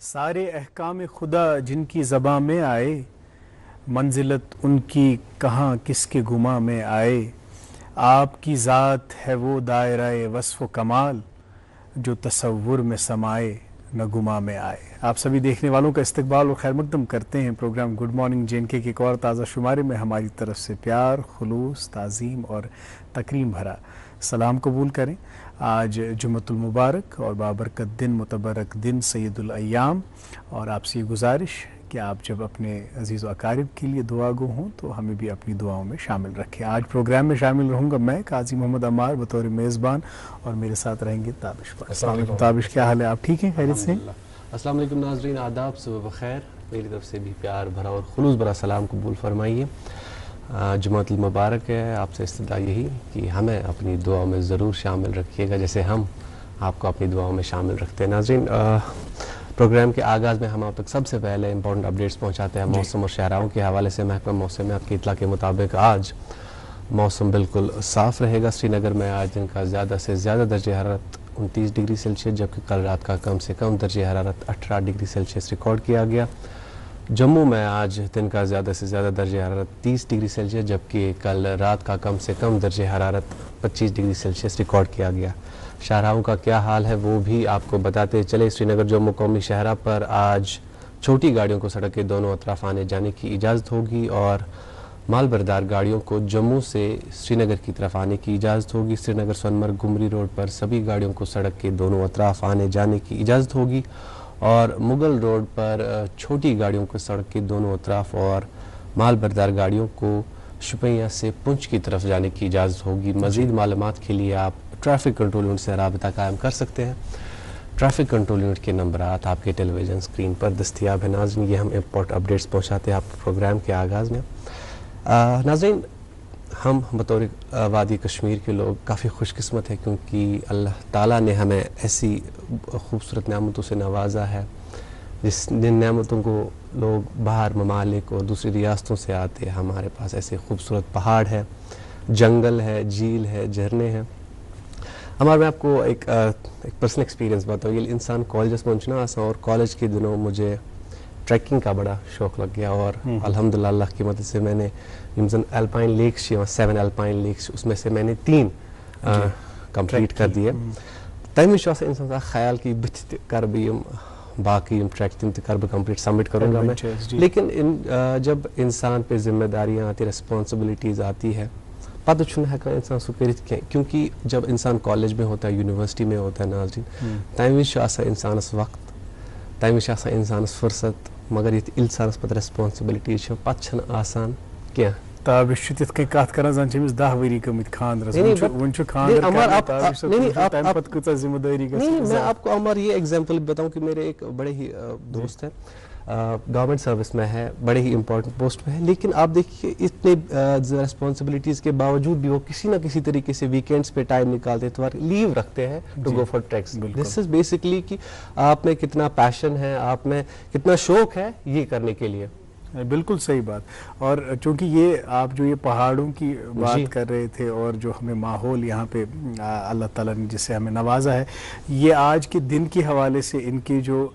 سارے احکام خدا جن کی زباں میں آئے، منزلت ان کی کہاں کس کے گماں میں آئے، آپ کی ذات ہے وہ دائرہ وصف و کمال، جو تصور میں سمائے نہ گماں میں آئے۔ آپ سبھی دیکھنے والوں کا استقبال اور خیر مقدم کرتے ہیں پروگرام گڈ مارننگ JNK کے ایک اور تازہ شمارے میں۔ ہماری طرف سے پیار، خلوص، تعظیم اور تکریم بھرا سلام قبول کریں۔ آج جمعۃ المبارک اور بابرکت دن، متبرک دن، سید الایام، اور آپ سے یہ گزارش کہ آپ جب اپنے عزیز و اقارب کے لیے دعا گو ہوں تو ہمیں بھی اپنی دعاؤں میں شامل رکھیں۔ آج پروگرام میں شامل رہوں گا میں قاضی محمد عمار بطور میزبان، اور میرے ساتھ رہیں گے تابش پر۔ السلام علیکم تابش، کیا حال ہے؟ آپ ٹھیک ہیں؟ خیریت سے؟ السلام علیکم ناظرین، آداب، صبح بخیر۔ میری طرف سے بھی پیار بھرا اور خلوص بھرا سلام قبول فرمائیے۔ جمعۃ المبارک ہے، آپ سے استدعا یہی کہ ہمیں اپنی دعاؤں میں ضرور شامل رکھیے گا جیسے ہم آپ کو اپنی دعاؤں میں شامل رکھتے ہیں۔ ناظرین، پروگرام کے آغاز میں ہم آپ تک سب سے پہلے امپورٹنٹ اپڈیٹس پہنچاتے ہیں موسم اور شہراؤں کے حوالے سے۔ محکمہ موسمیات کی اطلاع کے مطابق آج موسم بالکل صاف رہے گا۔ سری نگر میں آج دن کا زیادہ سے زیادہ درجہ حرارت 29 ڈگری سیلسیس، جبکہ کل رات کا کم سے کم درجہ حرارت 18 ڈگری سیلسیس ریکارڈ کیا گیا۔ جموں میں آج دن کا زیادہ سے زیادہ درجہ حرارت 30 ڈگری سیلسیس، جبکہ کل رات کا کم سے کم درجہ حرارت 25 ڈگری سیلسیس ریکارڈ کیا گیا۔ شاہراہوں کا کیا حال ہے وہ بھی آپ کو بتاتے چلے۔ سری نگر جموں قومی شاہراہ پر آج چھوٹی گاڑیوں کو سڑک کے دونوں اطراف آنے جانے کی اجازت ہوگی، اور مال بردار گاڑیوں کو جموں سے سری نگر کی طرف آنے کی اجازت ہوگی۔ سری نگر سونمرگ گمری روڈ پر سبھی گاڑیوں کو سڑک کے دونوں اطراف آنے جانے کی اجازت ہوگی، اور مغل روڈ پر چھوٹی گاڑیوں کو سڑک کے دونوں اطراف اور مال بردار گاڑیوں کو شپیاں سے پنچ کی طرف جانے کی اجازت ہوگی۔ مزید معلومات کے لیے آپ ٹریفک کنٹرول یونٹ سے رابطہ قائم کر سکتے ہیں۔ ٹریفک کنٹرول یونٹ کے نمبرات آپ کے ٹیلی ویژن اسکرین پر دستیاب ہیں۔ ناظرین، یہ ہم امپورٹ اپڈیٹس پہنچاتے ہیں آپ پروگرام کے آغاز میں۔ ناظرین، ہم بطور وادی کشمیر کے لوگ کافی خوش قسمت ہیں، کیونکہ اللہ تعالیٰ نے ہمیں ایسی خوبصورت نعمتوں سے نوازا ہے جن نعمتوں کو لوگ باہر ممالک اور دوسری ریاستوں سے آتے ہیں۔ ہمارے پاس ایسے خوبصورت پہاڑ ہے، جنگل ہے، جھیل ہے، جھرنے ہیں۔ میں آپ کو ایک پرسنل ایکسپیرینس بتاؤں۔ یہ انسان کالجس پہنچنا آسان، اور کالج کے دنوں مجھے ٹریکنگ کا بڑا شوق لگ گیا، اور الحمدللہ اللہ کی مدد سے میں نے الپائن لیکس 7 الپائن لیکس، اس میں سے میں نے 3 کمپلیٹ کر دیے۔ تمہیں سے انسان کا خیال کی بت کر بھی باقی ٹریک تم کر بہ کمپلیٹ سبمٹ کروں گا میں، لیکن جب انسان پہ ذمہ داریاں آتی، ریسپانسبلٹیز آتی ہے، پتہ چھُنہٕ ہٮ۪کان انسان سُہ کٔرِتھ کینٛہہ، کیونکہ جب انسان کالج میں ہوتا ہے، یونیورسٹی میں ہوتا ہے ناظرین، تمہِ وِزِ چھُ آسان انسانس وقت، تمہِ وِزِ چھِ آسان انسانس فرصت، مگر ییٚتہِ انسانس پتہٕ ریسپانسبلٹیز چھِ پتہٕ چھنہٕ آسان کینٛہہ۔ تابش چھُ تِتھ کٔنۍ کتھ کران زن چھِ أمِس 10 ؤری گٔمٕتۍ خاندرس، وۄنۍ چھُ خاندر تمہِ پتہٕ کۭژاہ ذمہ دٲری گژھِ۔ میں آپ کو عمر یہ ایگزامپل بتاؤں کہ میرے ایک بڑے ہی دوست ہیں، گورنمنٹ سروس میں ہے، بڑے ہی امپورٹنٹ پوسٹ پہ ہے، لیکن آپ دیکھیے اتنے ریسپانسبلٹیز کے باوجود بھی وہ کسی نہ کسی طریقے سے ویکینڈس پہ ٹائم نکالتے اتوار لیو رکھتے ہیں to go for treks. This is basically کہ آپ میں کتنا پیشن ہے، آپ میں کتنا شوق ہے یہ کرنے کے لیے۔ بالکل صحیح بات. اور چونکہ یہ آپ جو یہ پہاڑوں کی بات کر رہے تھے اور جو ہمیں ماحول یہاں پہ اللہ تعالیٰ نے جس سے ہمیں نوازا ہے, یہ آج کے دن کے حوالے سے ان کی جو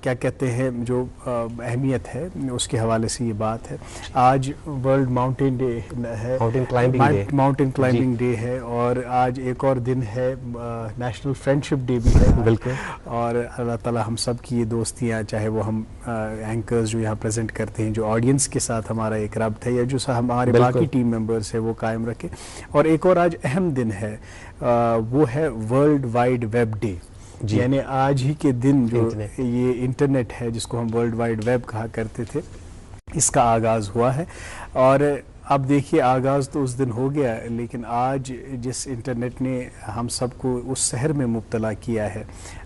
کیا کہتے ہیں جو اہمیت ہے اس کے حوالے سے یہ بات ہے. آج ورلڈ ماؤنٹین ڈے ہے, ماؤنٹین کلائمبنگ ڈے ہے, اور آج ایک اور دن ہے نیشنل فرینڈشپ ڈے بھی ہے. بالکل. اور اللہ تعالیٰ ہم سب کی یہ دوستیاں, چاہے وہ ہم اینکرز جو یہاں پریزنٹ کرتے ہیں, جو آڈینس کے ساتھ ہمارا ایک ربط ہے, یا جو ہمارے باقی ٹیم ممبرس ہیں, وہ قائم رکھے. اور ایک اور آج اہم دن ہے, وہ ہے ورلڈ وائڈ ویب ڈے. یعنی آج ہی کے دن جو یہ انٹرنیٹ ہے جس کو ہم ورلڈ وائڈ ویب کہا کرتے تھے, اس کا آغاز ہوا ہے. اور اب دیکھیے آغاز تو اس دن ہو گیا, لیکن آج جس انٹرنیٹ نے ہم سب کو اس سحر میں مبتلا کیا ہے,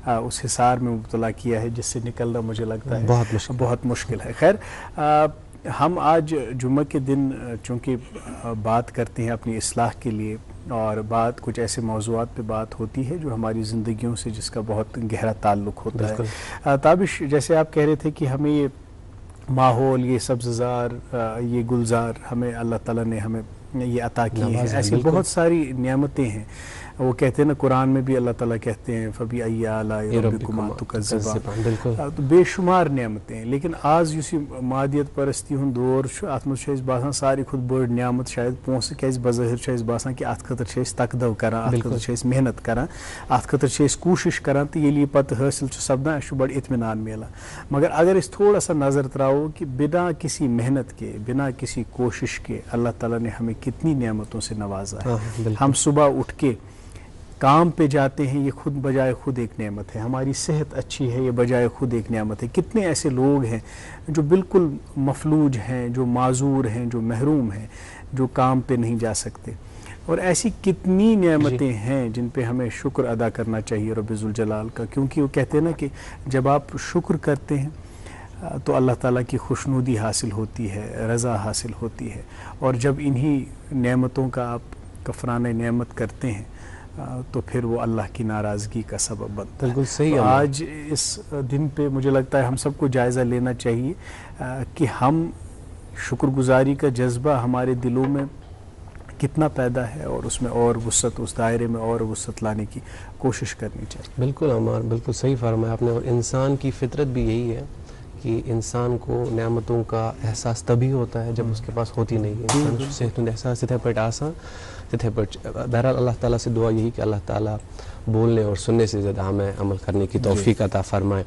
اس حصار میں مبتلا کیا ہے, جس سے نکلنا مجھے لگتا ہے بہت مشکل ہے. خیر, ہم آج جمعہ کے دن چونکہ بات کرتے ہیں اپنی اصلاح کے لیے, اور بات کچھ ایسے موضوعات پہ بات ہوتی ہے جو ہماری زندگیوں سے جس کا بہت گہرا تعلق ہوتا ہے. تابش, جیسے آپ کہہ رہے تھے کہ ہمیں یہ ماحول, یہ سبززار, یہ گلزار ہمیں اللہ تعالیٰ نے ہمیں یہ عطا کی ہیں, ایسی بہت ساری نعمتیں ہیں. وہ کہتے ہیں نا قرآن میں بھی اللہ تعالیٰ کہتے ہیں فَبِأَيِّ آلَاءِ رَبِّكُمَا تُكَذِّبَانِ, تو بے شمار نعمتیں ہیں. لیکن آز یُس یہ مادیت پرستی ہُنٛد دور چھُ, اتھ منٛز چھُ اَسہِ باسان ساروی کھۄتہٕ بٔڑ نعمت شاید پونٛسہٕ, کیازِ بظٲہر چھُ اَسہِ باسان کہ اتھ خٲطرٕ چھِ أسۍ تقدو کران, اتھ خٲطرٕ چھِ أسۍ محنت کران, اتھ خٲطرٕ چھِ أسۍ کوٗشش کران, تہٕ ییٚلہِ یہِ پتہٕ حٲصِل چھُ سپدان اَسہِ چھُ بڑٕ اطمینان میلان. مگر اگر أسۍ تھوڑا سا نظر تراؤ کہ بنا کسی محنت کے, بنا کسی کوشش کے اللہ تعالیٰ نے ہمیں کتنی نعمتوں سے نوازا ہے. ہم صبح اٹھ کے کام پہ جاتے ہیں, یہ خود بجائے خود ایک نعمت ہے. ہماری صحت اچھی ہے, یہ بجائے خود ایک نعمت ہے. کتنے ایسے لوگ ہیں جو بالکل مفلوج ہیں, جو معذور ہیں, جو محروم ہیں, جو کام پہ نہیں جا سکتے. اور ایسی کتنی نعمتیں ہیں جن پہ ہمیں شکر ادا کرنا چاہیے رب ذوالجلال کا, کیونکہ وہ کہتے ہیں نا کہ جب آپ شکر کرتے ہیں تو اللہ تعالیٰ کی خوشنودی حاصل ہوتی ہے, رضا حاصل ہوتی ہے. اور جب انہی نعمتوں کا آپ کفرانِ نعمت کرتے ہیں تو پھر وہ اللہ کی ناراضگی کا سبب بنتا ہے. بالکل صحیح. آج اس دن پہ مجھے لگتا ہے ہم سب کو جائزہ لینا چاہیے کہ ہم شکر گزاری کا جذبہ ہمارے دلوں میں کتنا پیدا ہے, اور اس میں اور وسعت, اس دائرے میں اور وسعت لانے کی کوشش کرنی چاہیے. بالکل عمار, بالکل صحیح فرمایا آپ نے. اور انسان کی فطرت بھی یہی ہے کہ انسان کو نعمتوں کا احساس تبھی ہوتا ہے جب اس کے پاس ہوتی نہیں ہے. انسان صحت مند احساس تھے پٹ آسان تھے پٹ. بہرحال اللہ تعالیٰ سے دعا یہی کہ اللہ تعالیٰ بولنے اور سننے سے زیادہ ہمیں عمل کرنے کی توفیق عطا فرمائے.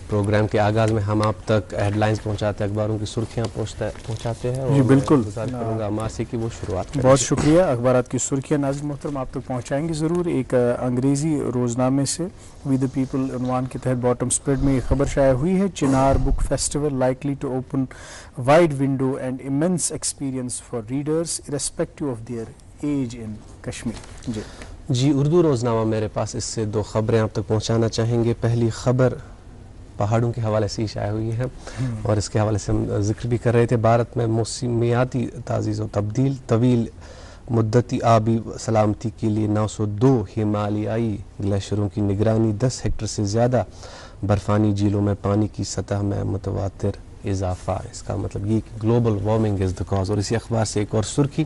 پروگرام کے آغاز میں ہم آپ تک ہیڈ لائنز پہنچاتے ہیں, اخباروں کی سرخیاں پہنچاتے ہیں. جی بالکل, گزارش کروں گا عمار سے کہ وہ شروعات کریں. بہت شکریہ. اخبارات کی سرخیاں ناظرین محترم آپ تک پہنچائیں گے ضرور. ایک انگریزی روزنامے سے وی دا پیپل عنوان کے تحت باٹم سپریڈ میں یہ خبر شائع ہوئی ہے, Chinar book festival likely to open wide window and immense experience for readers irrespective of their age in Kashmir. جی اردو روزنامہ میرے پاس, اس سے دو خبریں آپ تک پہنچانا چاہیں گے. پہلی خبر پہاڑوں کے حوالے سے ہی شائع ہوئی ہے, اور اس کے حوالے سے ہم ذکر بھی کر رہے تھے. بھارت میں موسمیاتی تعزیز و تبدیل, طویل مدتی آبی سلامتی کے لیے 902 ہمالیائی گلیشیروں کی نگرانی, 10 ہیکٹر سے زیادہ برفانی جھیلوں میں پانی کی سطح میں متواتر اضافہ. اس کا مطلب یہ کہ global warming is the cause. اور اسی اخبار سے ایک اور سرخی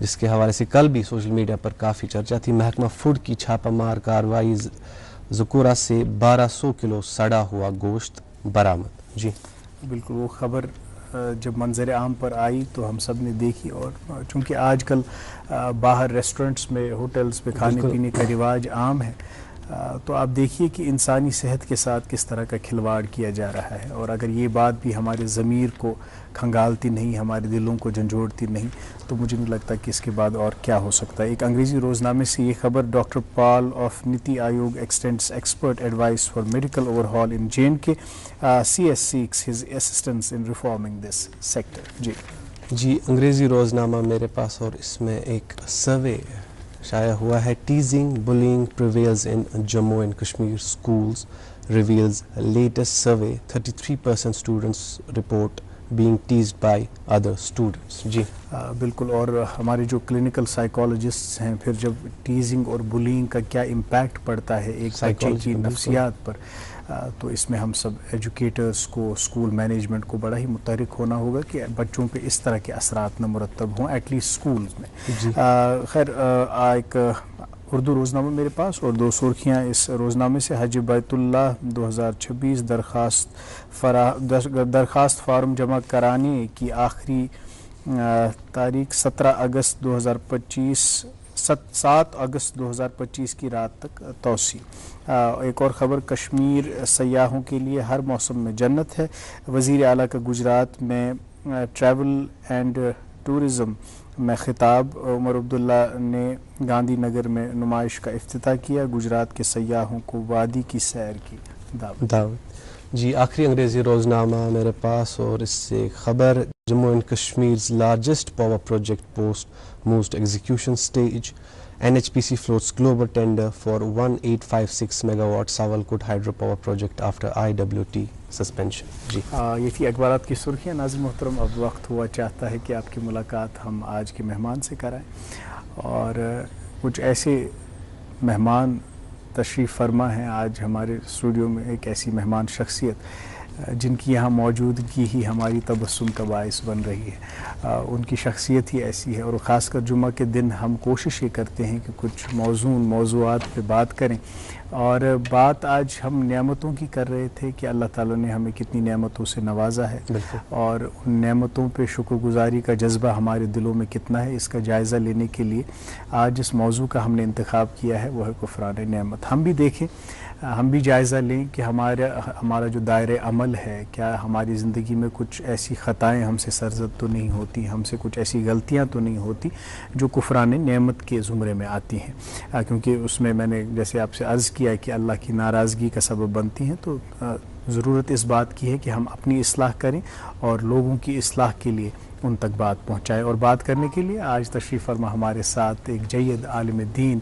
جس کے حوالے سے کل بھی سوشل میڈیا پر کافی چرچا تھی, محکمہ فوڈ کی چھاپہ مار کارروائی, ذکورہ سے 1200 کلو سڑا ہوا گوشت برآمد. جی بالکل, وہ خبر جب منظر عام پر آئی تو ہم سب نے دیکھی, اور چونکہ آج کل باہر ریسٹورنٹس میں, ہوٹلز پہ کھانے پینے کا رواج عام ہے, تو آپ دیکھیے کہ انسانی صحت کے ساتھ کس طرح کا کھلواڑ کیا جا رہا ہے. اور اگر یہ بات بھی ہمارے ضمیر کو کھنگالتی نہیں, ہمارے دلوں کو جھنجھوڑتی نہیں, تو مجھے نہیں لگتا کہ اس کے بعد اور کیا ہو سکتا ہے. ایک انگریزی روزنامے سے یہ خبر, doctor Paul of NITI Aayog extends expert advice for medical overhaul in JNK, CS seeks his assistance in reforming this sector. جی انگریزی روزنامہ میرے پاس, اور اس میں ایک سروے شائع ہوا ہے. Teasing bullying prevails in Jammu and Kashmir schools reveals latest survey. 33% students report being teased by other students. جی بالکل. اور ہمارے جو کلینکل سائیکالوجسٹس ہیں پھر جب ٹیزنگ اور بلینگ کا کیا امپیکٹ پڑتا ہے ایک بچے کی نفسیات پر, تو اس میں ہم سب ایجوکیٹرز کو, اسکول مینجمنٹ کو بڑا ہی متحرک ہونا ہوگا کہ بچوں پہ اس طرح کے اثرات نہ مرتب ہوں ایٹ لیسٹ اسکولز میں. خیر ایک اردو روزنامہ میرے پاس اور 2 سرخیاں اس روزنامے سے. حج بیت اللہ 2026 درخواست فارم جمع کرانے کی آخری تاریخ 17 اگست 2025 کی رات تک توسیع. ایک اور خبر, کشمیر سیاحوں کے لیے ہر موسم میں جنت ہے. وزیر اعلیٰ کا گجرات میں ٹریول اینڈ ٹورزم میں خطاب. عمر عبداللہ نے گاندھی نگر میں نمائش کا افتتاح کیا. گجرات کے سیاحوں کو وادی کی سیر کی دعوت. جی آخری انگریزی روزنامہ میرے پاس اور اس سے خبر, Jammu and Kashmir's largest power project post moves to execution stage. NHPC floats global tender for 1856 megawatt Sawalkot hydropower project after IWT suspension. جی یہ تھی اخبارات کی سرخیاں. ناظرین محترم, اب وقت ہوا چاہتا ہے کہ آپ کی ملاقات ہم آج کے مہمان سے کرائیں, اور کچھ ایسے مہمان تشریف فرما ہیں آج ہمارے اسٹوڈیو میں, ایک ایسی مہمان شخصیت جن کی یہاں موجودگی ہی ہماری تبسم کا باعث بن رہی ہے. ان کی شخصیت ہی ایسی ہے, اور خاص کر جمعہ کے دن ہم کوشش یہ کرتے ہیں کہ کچھ موضوعات پہ بات کریں. اور بات آج ہم نعمتوں کی کر رہے تھے کہ اللہ تعالیٰ نے ہمیں کتنی نعمتوں سے نوازا ہے, اور ان نعمتوں پہ شکر گزاری کا جذبہ ہمارے دلوں میں کتنا ہے, اس کا جائزہ لینے کے لیے آج جس موضوع کا ہم نے انتخاب کیا ہے وہ ہے کفران نعمت. ہم بھی دیکھیں, ہم بھی جائزہ لیں کہ ہمارا جو دائرۂ عمل ہے, کیا ہماری زندگی میں کچھ ایسی خطائیں ہم سے سرزد تو نہیں ہوتی, ہم سے کچھ ایسی غلطیاں تو نہیں ہوتی جو کفران نعمت کے زمرے میں آتی ہیں, کیونکہ اس میں نے جیسے آپ سے عرض کیا کہ اللہ کی ناراضگی کا سبب بنتی ہیں. تو ضرورت اس بات کی ہے کہ ہم اپنی اصلاح کریں اور لوگوں کی اصلاح کے لیے ان تک بات پہنچائیں. اور بات کرنے کے لیے آج تشریف فرما ہمارے ساتھ ایک جید عالم دین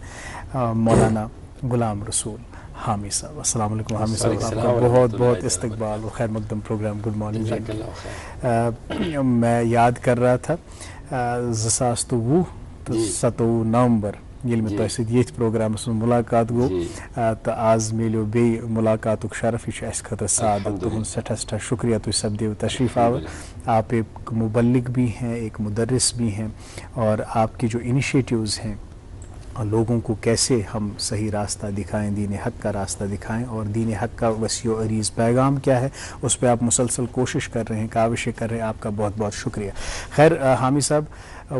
مولانا غلام رسول حامی صاحب. السلام علیکم حامی صاحب, آپ کا بہت بہت استقبال اور خیر مقدم پروگرام. Good morning. میں یاد کر رہا تھا 2027 نومبر یل میں تہ ست یہ پروگرامس من ملاقات گو تو آز ملیو بی ملاقات شرف, یہ اس خاطر سعادت. تہذ سٹھا شکریہ, تھی سپدیو تشریف آور. آپ ایک مبلغ بھی ہیں, ایک مدرس بھی ہیں, اور آپ کی جو انیشیٹیوز ہیں لوگوں کو کیسے ہم صحیح راستہ دکھائیں, دین حق کا راستہ دکھائیں, اور دین حق کا وسیع و عریض پیغام کیا ہے اس پہ آپ مسلسل کوشش کر رہے ہیں, کاوشیں کر رہے ہیں. آپ کا بہت بہت شکریہ. خیر حامی صاحب,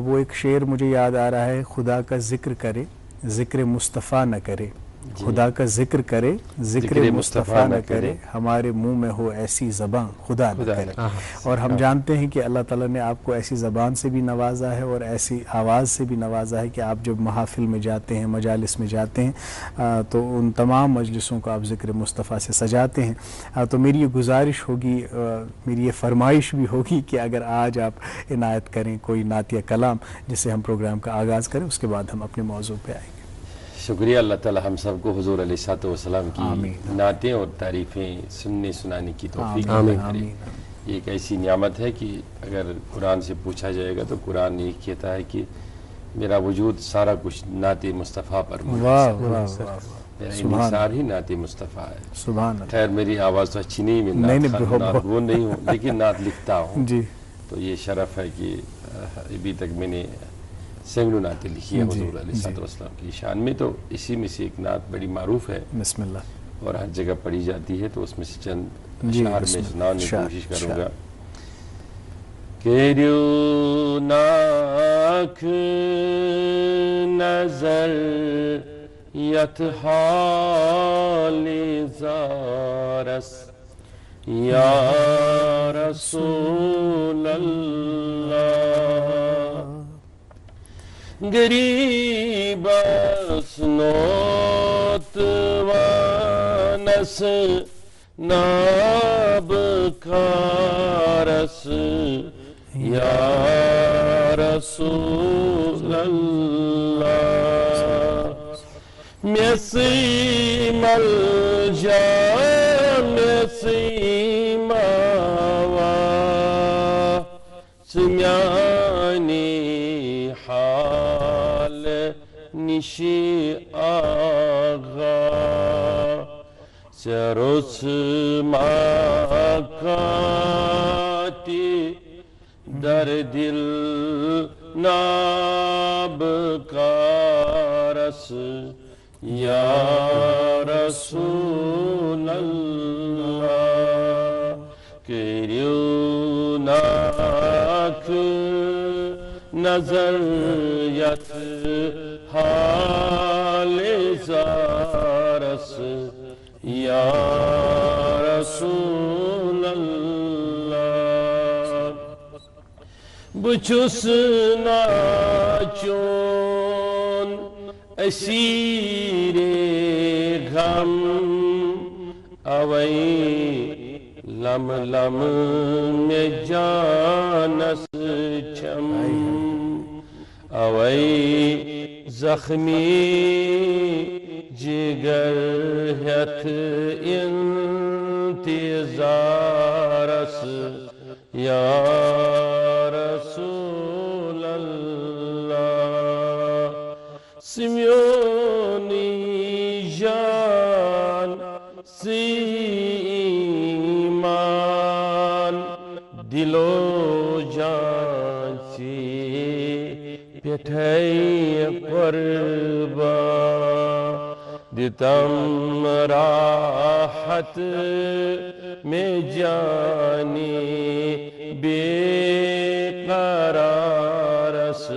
وہ ایک شعر مجھے یاد آ رہا ہے, خدا کا ذکر کرے ذکر مصطفیٰ نہ کرے, خدا کا ذکر کرے ذکر مصطفیٰ نہ کرے, ہمارے منہ میں ہو ایسی زبان خدا نہ کرے. اور ہم جانتے ہیں کہ اللہ تعالیٰ نے آپ کو ایسی زبان سے بھی نوازا ہے اور ایسی آواز سے بھی نوازا ہے کہ آپ جب محافل میں جاتے ہیں, مجالس میں جاتے ہیں, تو ان تمام مجلسوں کو آپ ذکر مصطفیٰ سے سجاتے ہیں. تو میری یہ گزارش ہوگی, میری یہ فرمائش بھی ہوگی کہ اگر آج آپ عنایت کریں کوئی نعت یا کلام جس سے ہم پروگرام کا آغاز کریں, اس کے بعد ہم اپنے موضوع پہ آئیں گے. شکریہ. اللہ تعالیٰ ہم سب کو حضور علیہ الصلوۃ والسلام کی نعتیں اور تعریفیں سننے سنانے کی توفیق عطا کرے. یہ ایک ایسی نعمت ہے کہ اگر قرآن سے پوچھا جائے گا تو قرآن یہ کہتا ہے کہ میرا وجود سارا کچھ نعت مصطفیٰ پر منحصر ہے, میرا انحصار ہی نعت مصطفیٰ ہے. سبحان اللہ. خیر میری آواز تو اچھی نہیں, میں نعت گو نہیں ہوں, لیکن نعت لکھتا ہوں. تو یہ شرف ہے کہ ابھی تک میں نے سینکڑوں نعتیں لکھی ہیں حضور علیہ الصلوۃ والسلام کی شان میں. تو اسی میں سے ایک نعت بڑی معروف ہے, بسم اللہ, اور ہر جگہ پڑھی جاتی ہے, تو اس میں سے چند اشعار میں سنانے کی کوشش کروں گا. کریو ناک نظر یت حال زارس یا رسول اللہ, غریب اسنوت وانس ناب کارس یا رسول اللہ, میسی ملجا میسی ماوا حال نشی آغا سروس ماکاتی در دل ناب کارس یا رسول اللہ کریوناک نظر یت حال زارس یا رسول اللہ بچس ناچون اسیر غم اوئی لم لم میں جانس چم اوئی زخمی جگر ہتھ انتظارس یا رسول اللہ سمیونی جان سیمان دلو جان سی پیٹھائی قربان دتم راحت میں جانی بے قرارس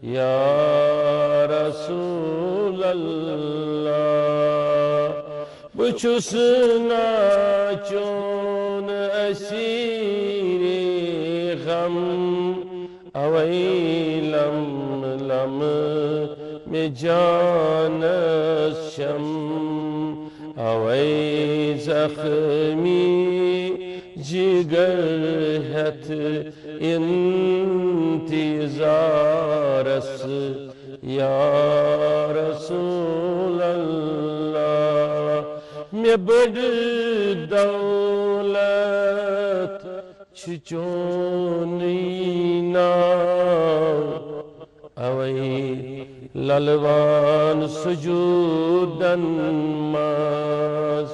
یا رسول اللہ بچس ناچون اسیر غم اوئی لم لم میں جانس شم اوئی زخمی جگر ہتھ انتظارس یا رسول اللہ میں بڑ دولت چچونی نام اوئی للوان سجودن ماز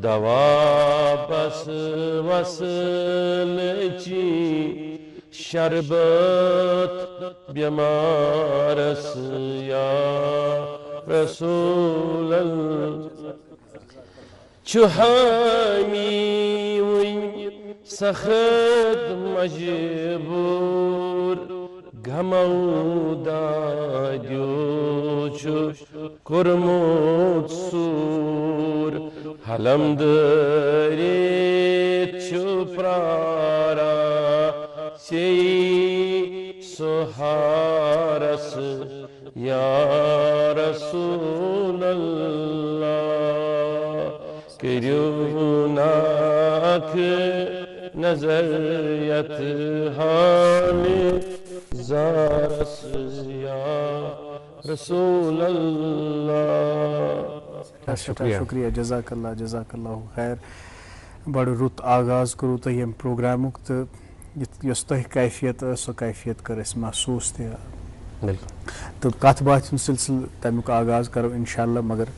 دوا بس وصل چی شربت بیمارس یا رسول اللہ چوہامی وی سخت مجبور گھمودا دیوچو کرموت سور حلم دریت چپرارا سی سہارس یا رسول اللہ کریوناک نظریت حال زارس یا رسول اللہ شکریہ جزاک اللہ خیر بڑ رت آغاز کرو تہ یم پروگرامک تو یس تہ کیفیت سو کیفیت کر اس محسوس تہ تو کت بات سلسل تمیک آغاز کرو انشاءاللہ مگر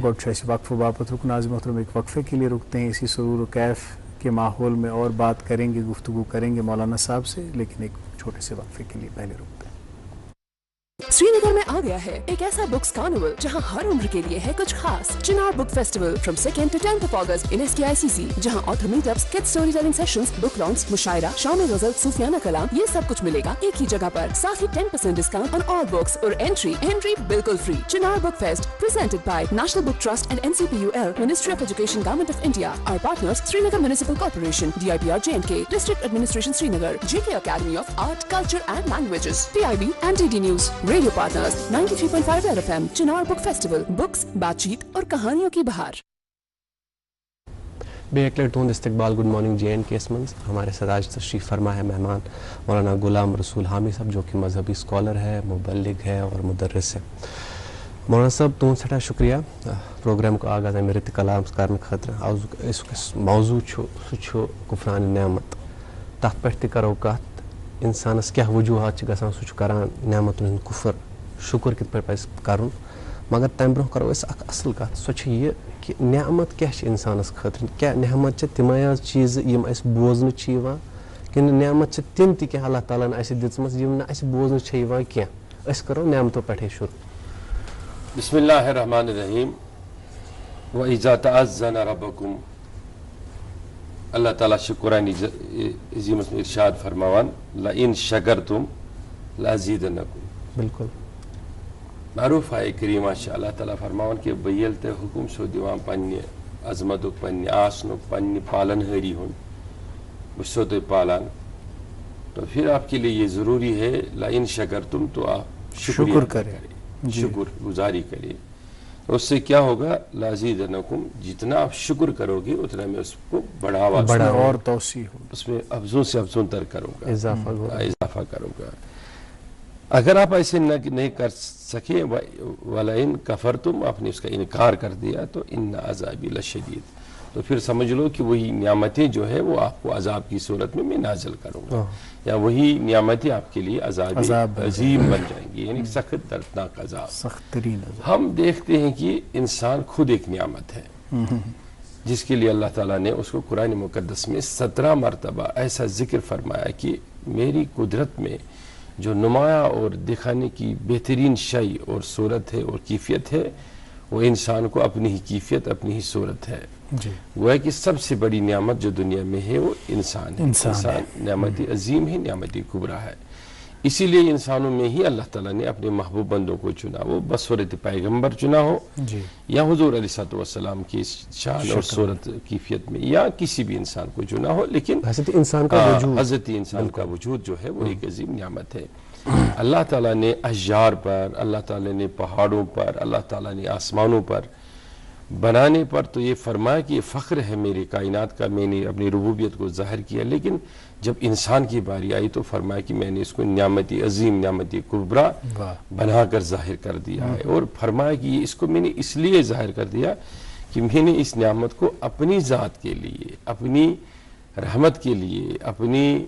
گوڑ وقفہ باپت رکن ناظرین محترم ایک وقفے کے لیے رکتے ہیں اسی سرور و کیف کے ماحول میں اور بات کریں گے گفتگو کریں گے مولانا صاحب سے لیکن ایک چھوٹے سے وقفے کے لیے پہلے رکتے ہیں سری نگر میں آ گیا ہے ایک ایسا بکس کارنیول جہاں ہر عمر کے لیے ہے کچھ خاص Chinar book festival from 2nd to 10th of August in SKICC جہاں author meetups kid storytelling sessions book launch مشاعرہ شام غزل صوفیانہ کلام یہ سب کچھ ملے گا ایک ہی جگہ پر ساتھ ہی 10% ڈسکاؤنٹ آن آل بکس اور انٹری بالکل free Chinar book fest presented by National Book Trust and NCPUL Ministry of Education Government of India our partners Srinagar Municipal Corporation DIPR J&K District Administration Srinagar JK Academy of Art Culture and Languages PIB and DD News Radio partners 93.5 FM Chinar book festival books بات چیت اور کہانیوں کی بہار بے ایک لٹون استقبال good morning JNK منز ہمارے ساتھ آج تشریف فرما ہے مہمان مولانا غلام رسول حامی صاحب جو کہ مذہبی اسکالر ہے مبلغ ہے اور مدرس ہے مولانا صاحب تہد سٹھا شکریہ پروگرام کو آغاز امہ رت کلام کرنے خاطر موضوع سہ کفران نعمت تر پہ تہ کرو کت انسانس کیا وجوہات گژھان سہ کران نعمتن ہند کفر شکر کت پہ پز کرن مگر تمہ برہ کرو اخ اصل کت سو یہ کہ نعمت کیا انسانس خاطر کیا نعمت تمے چیز یم اس بوزن کن نعمت تم تہ اللہ تعالیٰ نے اس دژمژ یم نہ اس بوزن کی اس کرو نعمتوں پہ شروع. بسم اللہ الرحمن الرحیم. وَإِذَا تَعَذَّنَ رَبَّكُمْ اللہ تعالیٰ قرآن عظیم میں ارشاد فرماوان لَإِن شَكَرْتُمْ لَأَزِيدَنَّكُمْ. بالکل معروف ہے کریمہ شاہ اللہ تعالیٰ فرماوان کہ بیل تے حکم سو دیوان پنہ عظمتک پنہ آسنک پنہ پالن ہری ہن بسو تو پالان تو پھر آپ کے لیے یہ ضروری ہے لَإِن شَكَرْتُمْ تو آپ شکر کریں شکر گزاری کریں. اس سے کیا ہوگا لَأَزِيدَنَّكُمْ جتنا آپ شکر کرو گے اتنا میں اس کو بڑھاوا اور توسیع ہو اس میں افزوں سے افزوں تر کروں گا اضافہ کروں گا. اگر آپ ایسے نہیں کر سکے وَلَئِن كَفَرْتُمْ آپ نے اس کا انکار کر دیا تو إِنَّ عَذَابِي لَشَدِيدٌ تو پھر سمجھ لو کہ وہی نعمتیں جو ہے وہ آپ کو عذاب کی صورت میں نازل کروں گا یا وہی نعمتیں آپ کے لیے عذاب عظیم بن جائیں گی یعنی سخت دردناک عذاب سخت ترین عذاب. ہم دیکھتے ہیں کہ انسان خود ایک نعمت ہے جس کے لیے اللہ تعالیٰ نے اس کو قرآن مقدس میں 17 مرتبہ ایسا ذکر فرمایا کہ میری قدرت میں جو نمایاں اور دکھانے کی بہترین شے اور صورت ہے اور کیفیت ہے وہ انسان کو اپنی ہی کیفیت اپنی ہی صورت ہے. گویا کہ سب سے بڑی نعمت جو دنیا میں ہے وہ انسان ہے. انسان نعمت عظیم ہے نعمت کبریٰ ہے. اسی لیے انسانوں میں ہی اللہ تعالیٰ نے اپنے محبوب بندوں کو چنا وہ بصورت پیغمبر چنا ہو یا حضور علیہ السلام کی شان اور صورت کیفیت میں یا کسی بھی انسان کو چنا ہو لیکن حضرت انسان کا وجود جو ہے وہ ایک عظیم نعمت ہے. اللہ تعالیٰ نے اشجار پر اللہ تعالیٰ نے پہاڑوں پر اللہ تعالیٰ نے آسمانوں پر بنانے پر تو یہ فرمایا کہ یہ فخر ہے میری کائنات کا میں نے اپنی ربوبیت کو ظاہر کیا لیکن جب انسان کی باری آئی تو فرمایا کہ میں نے اس کو نعمت عظیم نعمت کبریٰ بنا کر ظاہر کر دیا ہے اور فرمایا کہ اس کو میں نے اس لیے ظاہر کر دیا کہ میں نے اس نعمت کو اپنی ذات کے لیے اپنی رحمت کے لیے اپنی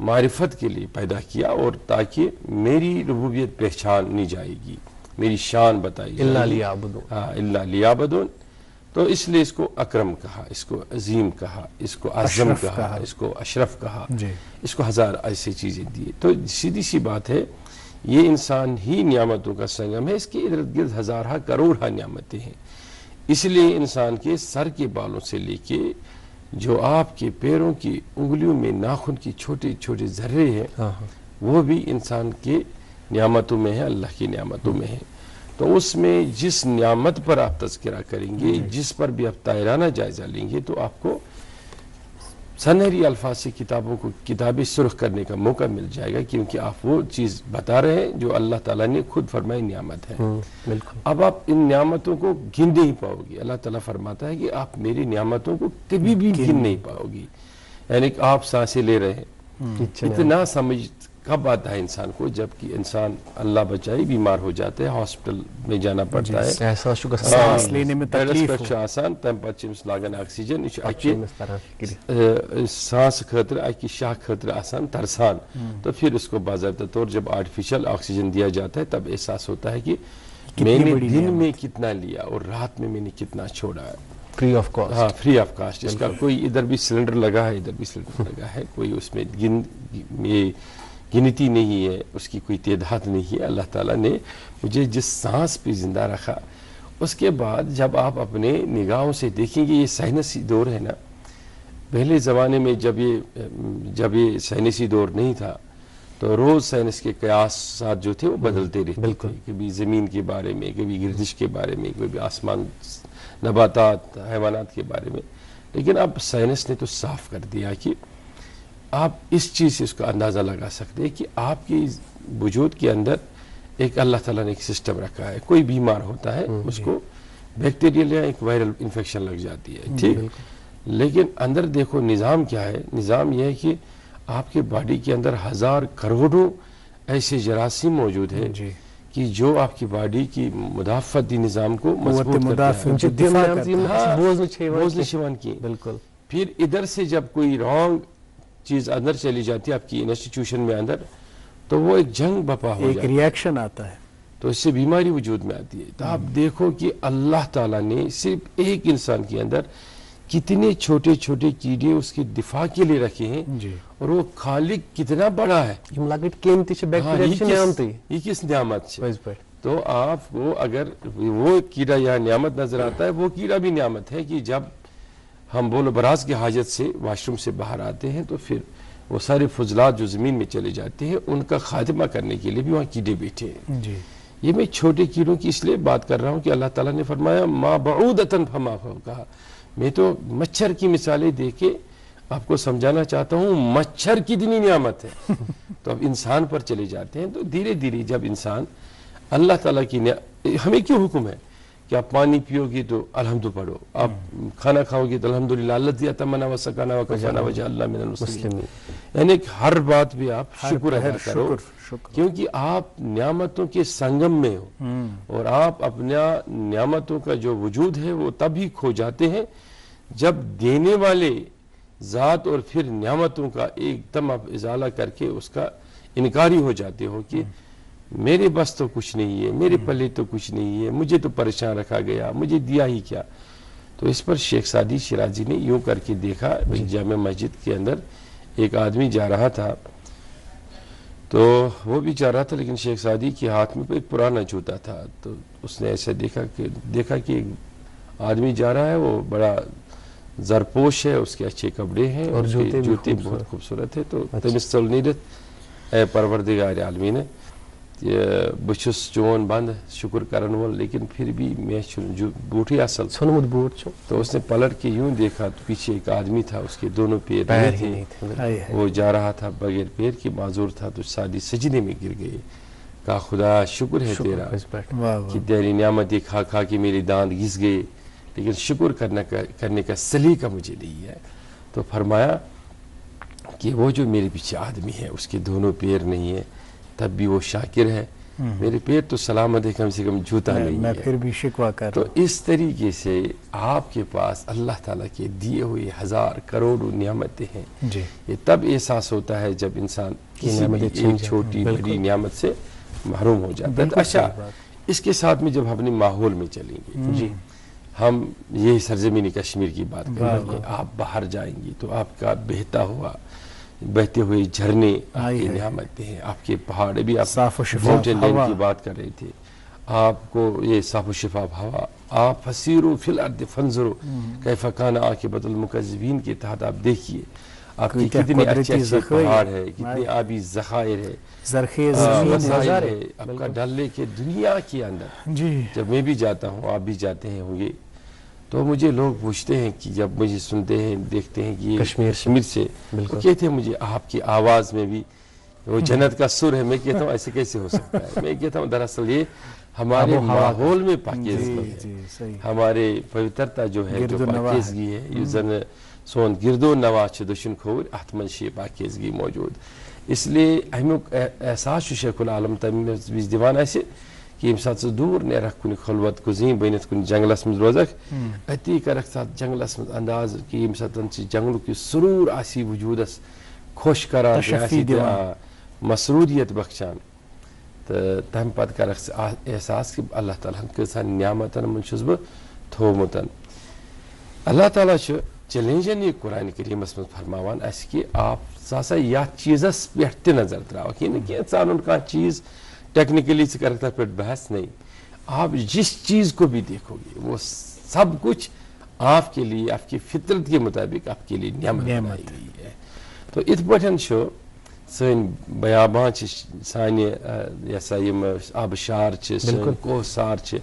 معرفت کے لیے پیدا کیا اور تاکہ میری ربوبیت پہچانی جائے گی میری شان بتائی اللہ لیعبدون تو اس لیے اس کو اکرم کہا اس کو عظیم کہا اس کو اعظم کہا اس کو اشرف کہا اس کو ہزار ایسی چیزیں دی. تو سیدھی سی بات ہے یہ انسان ہی نعمتوں کا سنگم ہے اس کے ارد گرد ہزارہ کروڑہ نعمتیں ہیں. اس لیے انسان کے سر کے بالوں سے لے کے جو آپ کے پیروں کی انگلیوں میں ناخن کی چھوٹے چھوٹے ذرے ہیں وہ بھی انسان کے نعمتوں میں ہے اللہ کی نعمتوں میں ہے. تو اس میں جس نعمت پر آپ تذکرہ کریں گے جس پر بھی آپ تائرانہ جائزہ لیں گے تو آپ کو سنہری الفاظ سے کتابوں کو کتابیں سرخ کرنے کا موقع مل جائے گا کیونکہ آپ وہ چیز بتا رہے ہیں جو اللہ تعالیٰ نے خود فرمائی نعمت ہے. اب آپ ان نعمتوں کو گن نہیں پاؤ گے. اللہ تعالیٰ فرماتا ہے کہ آپ میری نعمتوں کو کبھی بھی گن نہیں پاؤ گی. یعنی کہ آپ سانسیں لے رہے ہیں اتنا سمجھ کب آتا ہے انسان کو جب کہ انسان اللہ بچائے بیمار ہو جاتا ہے ہاسپٹل میں جانا پڑتا ہے سانس لینے میں تکلیف آسان تم پتہ لاگان آکسیجن سانس خاطر اکہ شاہ خاطر آسان ترسان تو پھر اس کو باضابطہ طور جب آرٹیفیشل آکسیجن دیا جاتا ہے تب احساس ہوتا ہے کہ میں نے دن میں کتنا لیا اور رات میں نے کتنا چھوڑا ہے فری آف کاسٹ. ہاں فری آف کاسٹ. اس کا کوئی ادھر بھی سلنڈر لگا ہے ادھر بھی سلنڈر لگا ہے کوئی اس میں گنتی نہیں ہے اس کی کوئی تعداد نہیں ہے. اللہ تعالیٰ نے مجھے جس سانس پہ زندہ رکھا اس کے بعد جب آپ اپنے نگاہوں سے دیکھیں گے یہ سائنسی دور ہے نا. پہلے زمانے میں جب یہ سائنسی دور نہیں تھا تو روز سائنس کے قیاسات جو تھے وہ بدلتے رہتے تھے. کبھی زمین کے بارے میں کبھی گردش کے بارے میں کبھی آسمان نباتات حیوانات کے بارے میں. لیکن اب سائنس نے تو صاف کر دیا کہ آپ اس چیز سے اس کا اندازہ لگا سکتے ہیں کہ آپ کی وجود کے اندر ایک اللہ تعالیٰ نے ایک سسٹم رکھا ہے. کوئی بیمار ہوتا ہے اس کو بیکٹیریل یا ایک وائرل انفیکشن لگ جاتی ہے ٹھیک لیکن اندر دیکھو نظام کیا ہے. نظام یہ ہے کہ آپ کے باڈی کے اندر ہزار کروڑوں ایسے جراثیم موجود ہیں کہ جو آپ کی باڈی کی مدافعتی نظام کو مضبوط کرتے ہیں. پھر ادھر سے جب کوئی رانگ چیز اندر چلی جاتی ہے آپ کی انسٹیٹیوشن میں اندر تو وہ ایک جنگ بپا ہو ایک ریئیکشن آتا ہے تو اس سے بیماری وجود میں آتی ہے. تو آپ دیکھو کہ اللہ تعالیٰ نے صرف ایک انسان کے اندر کتنے چھوٹے چھوٹے کیڑے اس کے دفاع کے لیے رکھے ہیں اور وہ خالق کتنا بڑا ہے. یہ کس نعمت سے تو آپ کو اگر وہ کیڑا یا نعمت نظر آتا ہے وہ کیڑا بھی نعمت ہے کہ جب ہم بول و براز کی حاجت سے واش روم سے باہر آتے ہیں تو پھر وہ سارے فضلات جو زمین میں چلے جاتے ہیں ان کا خاتمہ کرنے کے لیے بھی وہاں کیڑے بیٹھے ہیں. یہ میں چھوٹے کیڑوں کی اس لیے بات کر رہا ہوں کہ اللہ تعالیٰ نے فرمایا ما بعودتن فما فوقہا. میں تو مچھر کی مثالیں دے کے آپ کو سمجھانا چاہتا ہوں مچھر کتنی نعمت ہے. تو اب انسان پر چلے جاتے ہیں تو دھیرے دھیرے جب انسان اللہ تعالیٰ کی ہمیں کیوں حکم ہے کہ آپ پانی پیو گے تو الحمد پڑھو, آپ کھانا کھاؤ گے تو الحمدللہ الذی اطعمنا وسقانا وکفانا وجعلنا من المسلمین, یعنی ہر بات بھی آپ شکر ادا کرو کیونکہ آپ نعمتوں کے سنگم میں ہو اور آپ اپنا نعمتوں کا جو وجود ہے وہ تب ہی کھو جاتے ہیں جب دینے والے ذات اور پھر نعمتوں کا ایک دم آپ ازالہ کر کے اس کا انکاری ہو جاتے ہو کہ میرے بس تو کچھ نہیں ہے, میرے پلے تو کچھ نہیں ہے, مجھے تو پریشان رکھا گیا, مجھے دیا ہی کیا. تو اس پر شیخ سعدی شیرازی نے یوں کر کے دیکھا جامع مسجد کے اندر ایک آدمی جا رہا تھا تو وہ بھی جا رہا تھا لیکن شیخ سعدی کے ہاتھ میں ایک پرانا جوتا تھا. تو اس نے ایسا دیکھا کہ ایک آدمی جا رہا ہے, وہ بڑا زرپوش ہے, اس کے اچھے کپڑے ہیں اور جوتے بہت خوبصورت ہے. تو تمثل نیرت اے پروردگار عالمین بچس چون بند شکر کرن وول لیکن پھر بھی میں بوٹھی اصل تو اس نے پلٹ کے یوں دیکھا تو پیچھے ایک آدمی تھا, اس کے دونوں پیر نہیں تھے, وہ جا رہا تھا بغیر پیر کی معذور تھا. تو سعدی سجدے میں گر گئے, کہا خدا شکر ہے تیرا کہ تیری نعمتیں کھا کھا کے میرے دانت گھس گئے لیکن شکر کرنے کا سلیقہ مجھے نہیں ہے. تو فرمایا کہ وہ جو میرے پیچھے آدمی ہے اس کے دونوں پیر نہیں ہے تب بھی وہ شاکر ہے, میرے پیر تو سلامت ہے, کم سے کم جوتا نہیں ہے, میں پھر بھی شکوہ کر تو اس طریقے سے آپ کے پاس اللہ تعالیٰ کے دیے ہوئے ہزار کروڑوں نعمتیں ہیں. یہ تب احساس ہوتا ہے جب انسان کسی بھی ایک چھوٹی بڑی نعمت سے محروم ہو جاتا ہے. اچھا اس کے ساتھ میں جب اپنے ماحول میں چلیں گے, ہم یہی سرزمین کشمیر کی بات کریں گے, آپ باہر جائیں گے تو آپ کا بہتے ہوئے جھرنے آپ کی نعمتیں ہیں, آپ کے پہاڑ بھی, آپ ماؤنٹین لین کی بات کر رہے تھے, آپ کو یہ صاف و شفاف ہوا, آپ فسیروا فی الارض فانظروا کیف کان عاقبۃ المکذبین کے تحت آپ دیکھیے آپ کی کتنے اچھے اچھے پہاڑ ہے, کتنے آبی ذخائر ہے, وسائل ہے. آپ کا ڈل لیک کے دنیا کے اندر جب میں بھی جاتا ہوں آپ بھی جاتے ہیں ہوں گے تو مجھے لوگ پوچھتے ہیں کہ جب مجھے سنتے ہیں دیکھتے ہیں کہ یہ کشمیر سے تو کہتے ہیں مجھے آپ کی آواز میں بھی وہ جنت کا سر ہے. میں کہتا ہوں ایسے کیسے ہو سکتا ہے, میں کہتا ہوں دراصل یہ ہمارے ماحول میں پاکیزگی ہے, ہمارے پوترتا جو ہے جو پاکیزگی ہے, یہ زن سون گردو نواز چھ دشن کھور اتھ من چھ پاکیزگی موجود. اس لیے امیک احساس شیخ العالم تمہیں بیچ دیوان ایسے کہ یم سات دور نیرک کن خلوت گزین بینت کن جنگلس من روزک اتی کرک سات جنگلس من انداز کہ یم سات جنگلو کی سرور آسی وجودس خوش کران مسرودیت بخشان تم پت کرک احساس کہ اللہ تعالیٰ کسان نعمتن من چھس بہ تھومتن. اللہ تعالیٰ چیلنجن یہ قرآن کریمس من فرماوان اس کہ آپ سا یتھ چیزس پہ تہ نظر تراو کہ ژانن کانٛہہ چیز ٹیکنیکلی سے کرتا پہ بحث نہیں, آپ جس چیز کو بھی دیکھو گے وہ سب کچھ آپ کے لیے آپ کی فطرت کے مطابق آپ کے لیے نعمت بنائی گئی ہے. تو ات پٹھن سن بیابان سانہ یہ سا آبشار سن کوہسار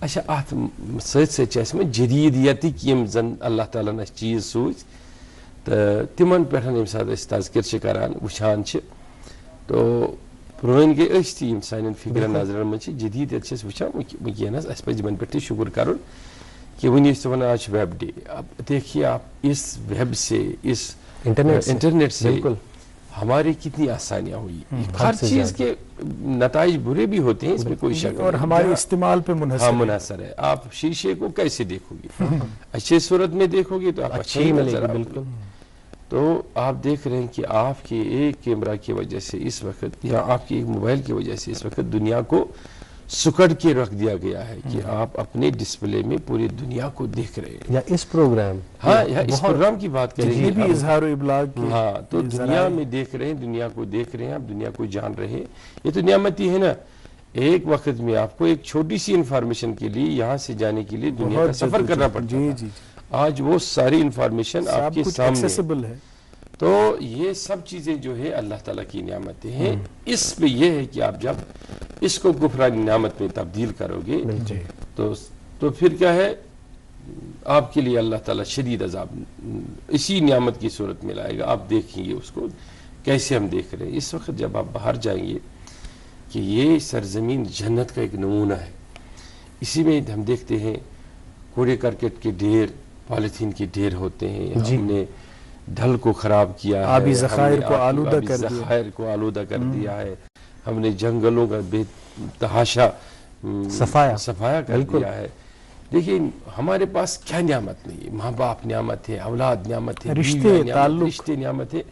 اچھا ات ست جدیدیتک یم زن اللہ تعالیٰ نے چیز سوچ تو تمن پہ یم سات تذکر کران وچھان تو پرٲنۍ گٔے أسۍ تہِ یِم سانٮ۪ن فِکرن نظرن منٛز چھِ جدیٖدیت چھِ أسۍ وٕچھان وٕنکٮ۪نس اَسہِ پَزِ یِمن پٮ۪ٹھ تہِ شُکُر کَرُن کہ وٕنہِ ٲسۍ وَنان آز چھُ ویب ڈے. اب دیکھیے آپ اس ویب سے اس انٹرنیٹ سے ہماری کتنی آسانیاں ہوئی. ہر چیز کے نتائج برے بھی ہوتے ہیں, اس میں کوئی شک نہیں, اور ہمارے استعمال پہ منحصر ہے. آپ شیشے کو کیسے دیکھو گے, اچھے صورت میں دیکھو گے تو آپ اچھے نظر آؤ گے, تو آپ دیکھ رہے ہیں کہ آپ کے ایک کیمرہ کی وجہ سے اس وقت یا آپ کے ایک موبائل کی وجہ سے اس وقت دنیا کو سکڑ کے رکھ دیا گیا ہے کہ آپ اپنے ڈسپلے میں پوری دنیا کو دیکھ رہے ہیں. یا اس پروگرام یا اس پروگرام کی بات کریں یہ بھی اظہار و ابلاغ کی تو دنیا میں دیکھ رہے ہیں, دنیا کو دیکھ رہے ہیں, آپ دنیا کو جان رہے ہیں. یہ تو نعمتی ہے نا. ایک وقت میں آپ کو ایک چھوٹی سی انفارمیشن کے لیے یہاں سے جانے کے لیے دنیا کا سفر کرنا پڑتا ہے. آج وہ ساری انفارمیشن آپ کے سامنے ہے. تو یہ سب چیزیں جو ہے اللہ تعالیٰ کی نعمتیں ہیں. اس پہ یہ ہے کہ آپ جب اس کو کفرانی نعمت میں تبدیل کرو گے تو پھر کیا ہے, آپ کے لیے اللہ تعالیٰ شدید عذاب اسی نعمت کی صورت میں لائے گا. آپ دیکھیں گے اس کو کیسے ہم دیکھ رہے ہیں اس وقت جب آپ باہر جائیں گے کہ یہ سرزمین جنت کا ایک نمونہ ہے. اسی میں ہم دیکھتے ہیں کوڑے کرکٹ کے ڈھیر, پالیتھین کے ڈھیر ہوتے ہیں. ہم نے ڈھل کو خراب کیا ہے, آبی ذخائر کو آلودہ کر دیا ہے. ہم نے جنگلوں کا بے تحاشا صفایا کر دیا ہے. دیکھیں ہمارے پاس کیا نعمت نہیں ہے. ماں باپ نعمت ہے, اولاد نعمت ہے, رشتے نعمت ہے,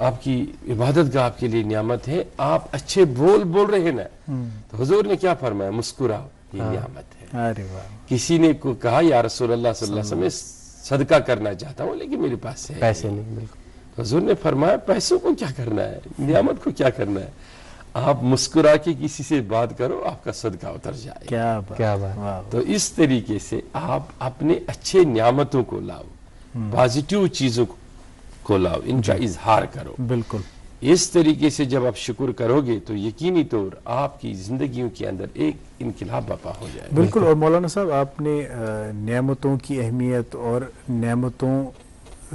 آپ کی عبادت کا آپ کے لیے نعمت ہے. آپ اچھے بول رہے ہیں نا, تو حضور نے کیا فرمایا, مسکراؤ, یہ نعمت ہے. کسی نے کو کہا یا رسول اللہ صلی اللہ علیہ وسلم, صدقہ کرنا چاہتا ہوں لیکن میرے پاس پیسے نہیں. بالکل حضور نے فرمایا پیسوں کو کیا کرنا ہے, نعمت کو کیا کرنا ہے, آپ مسکرا کے کسی سے بات کرو, آپ کا صدقہ اتر جائے. کیا بات. تو اس طریقے سے آپ اپنے اچھے نعمتوں کو لاؤ, پازیٹیو چیزوں کو لاؤ, ان کا اظہار کرو. بالکل اس طریقے سے جب آپ شکر کرو گے تو یقینی طور آپ کی زندگیوں کے اندر ایک انقلاب برپا ہو جائے. بالکل. اور مولانا صاحب آپ نے نعمتوں کی اہمیت اور نعمتوں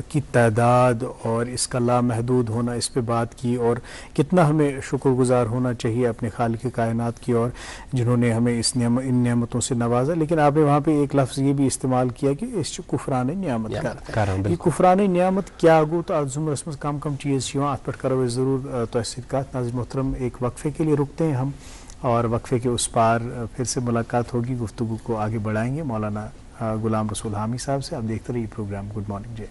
کی تعداد اور اس کا لامحدود ہونا, اس پہ بات کی, اور کتنا ہمیں شکر گزار ہونا چاہیے اپنے خالق کائنات کی اور جنہوں نے ہمیں ان نعمتوں سے نوازا. لیکن آپ نے وہاں پہ ایک لفظ یہ بھی استعمال کیا کہ اس کفران نعمت یہ کفران نعمت کیا گو. تو آج زمرس میں کم چیز ات پہ کرو ضرور تو کات. ناظرین محترم, ایک وقفے کے لیے رکتے ہیں ہم, اور وقفے کے اس پار پھر سے ملاقات ہوگی, گفتگو کو آگے بڑھائیں گے مولانا غلام رسول حامی صاحب سے. آپ دیکھتے رہیے پروگرام گڈ مارننگ جے.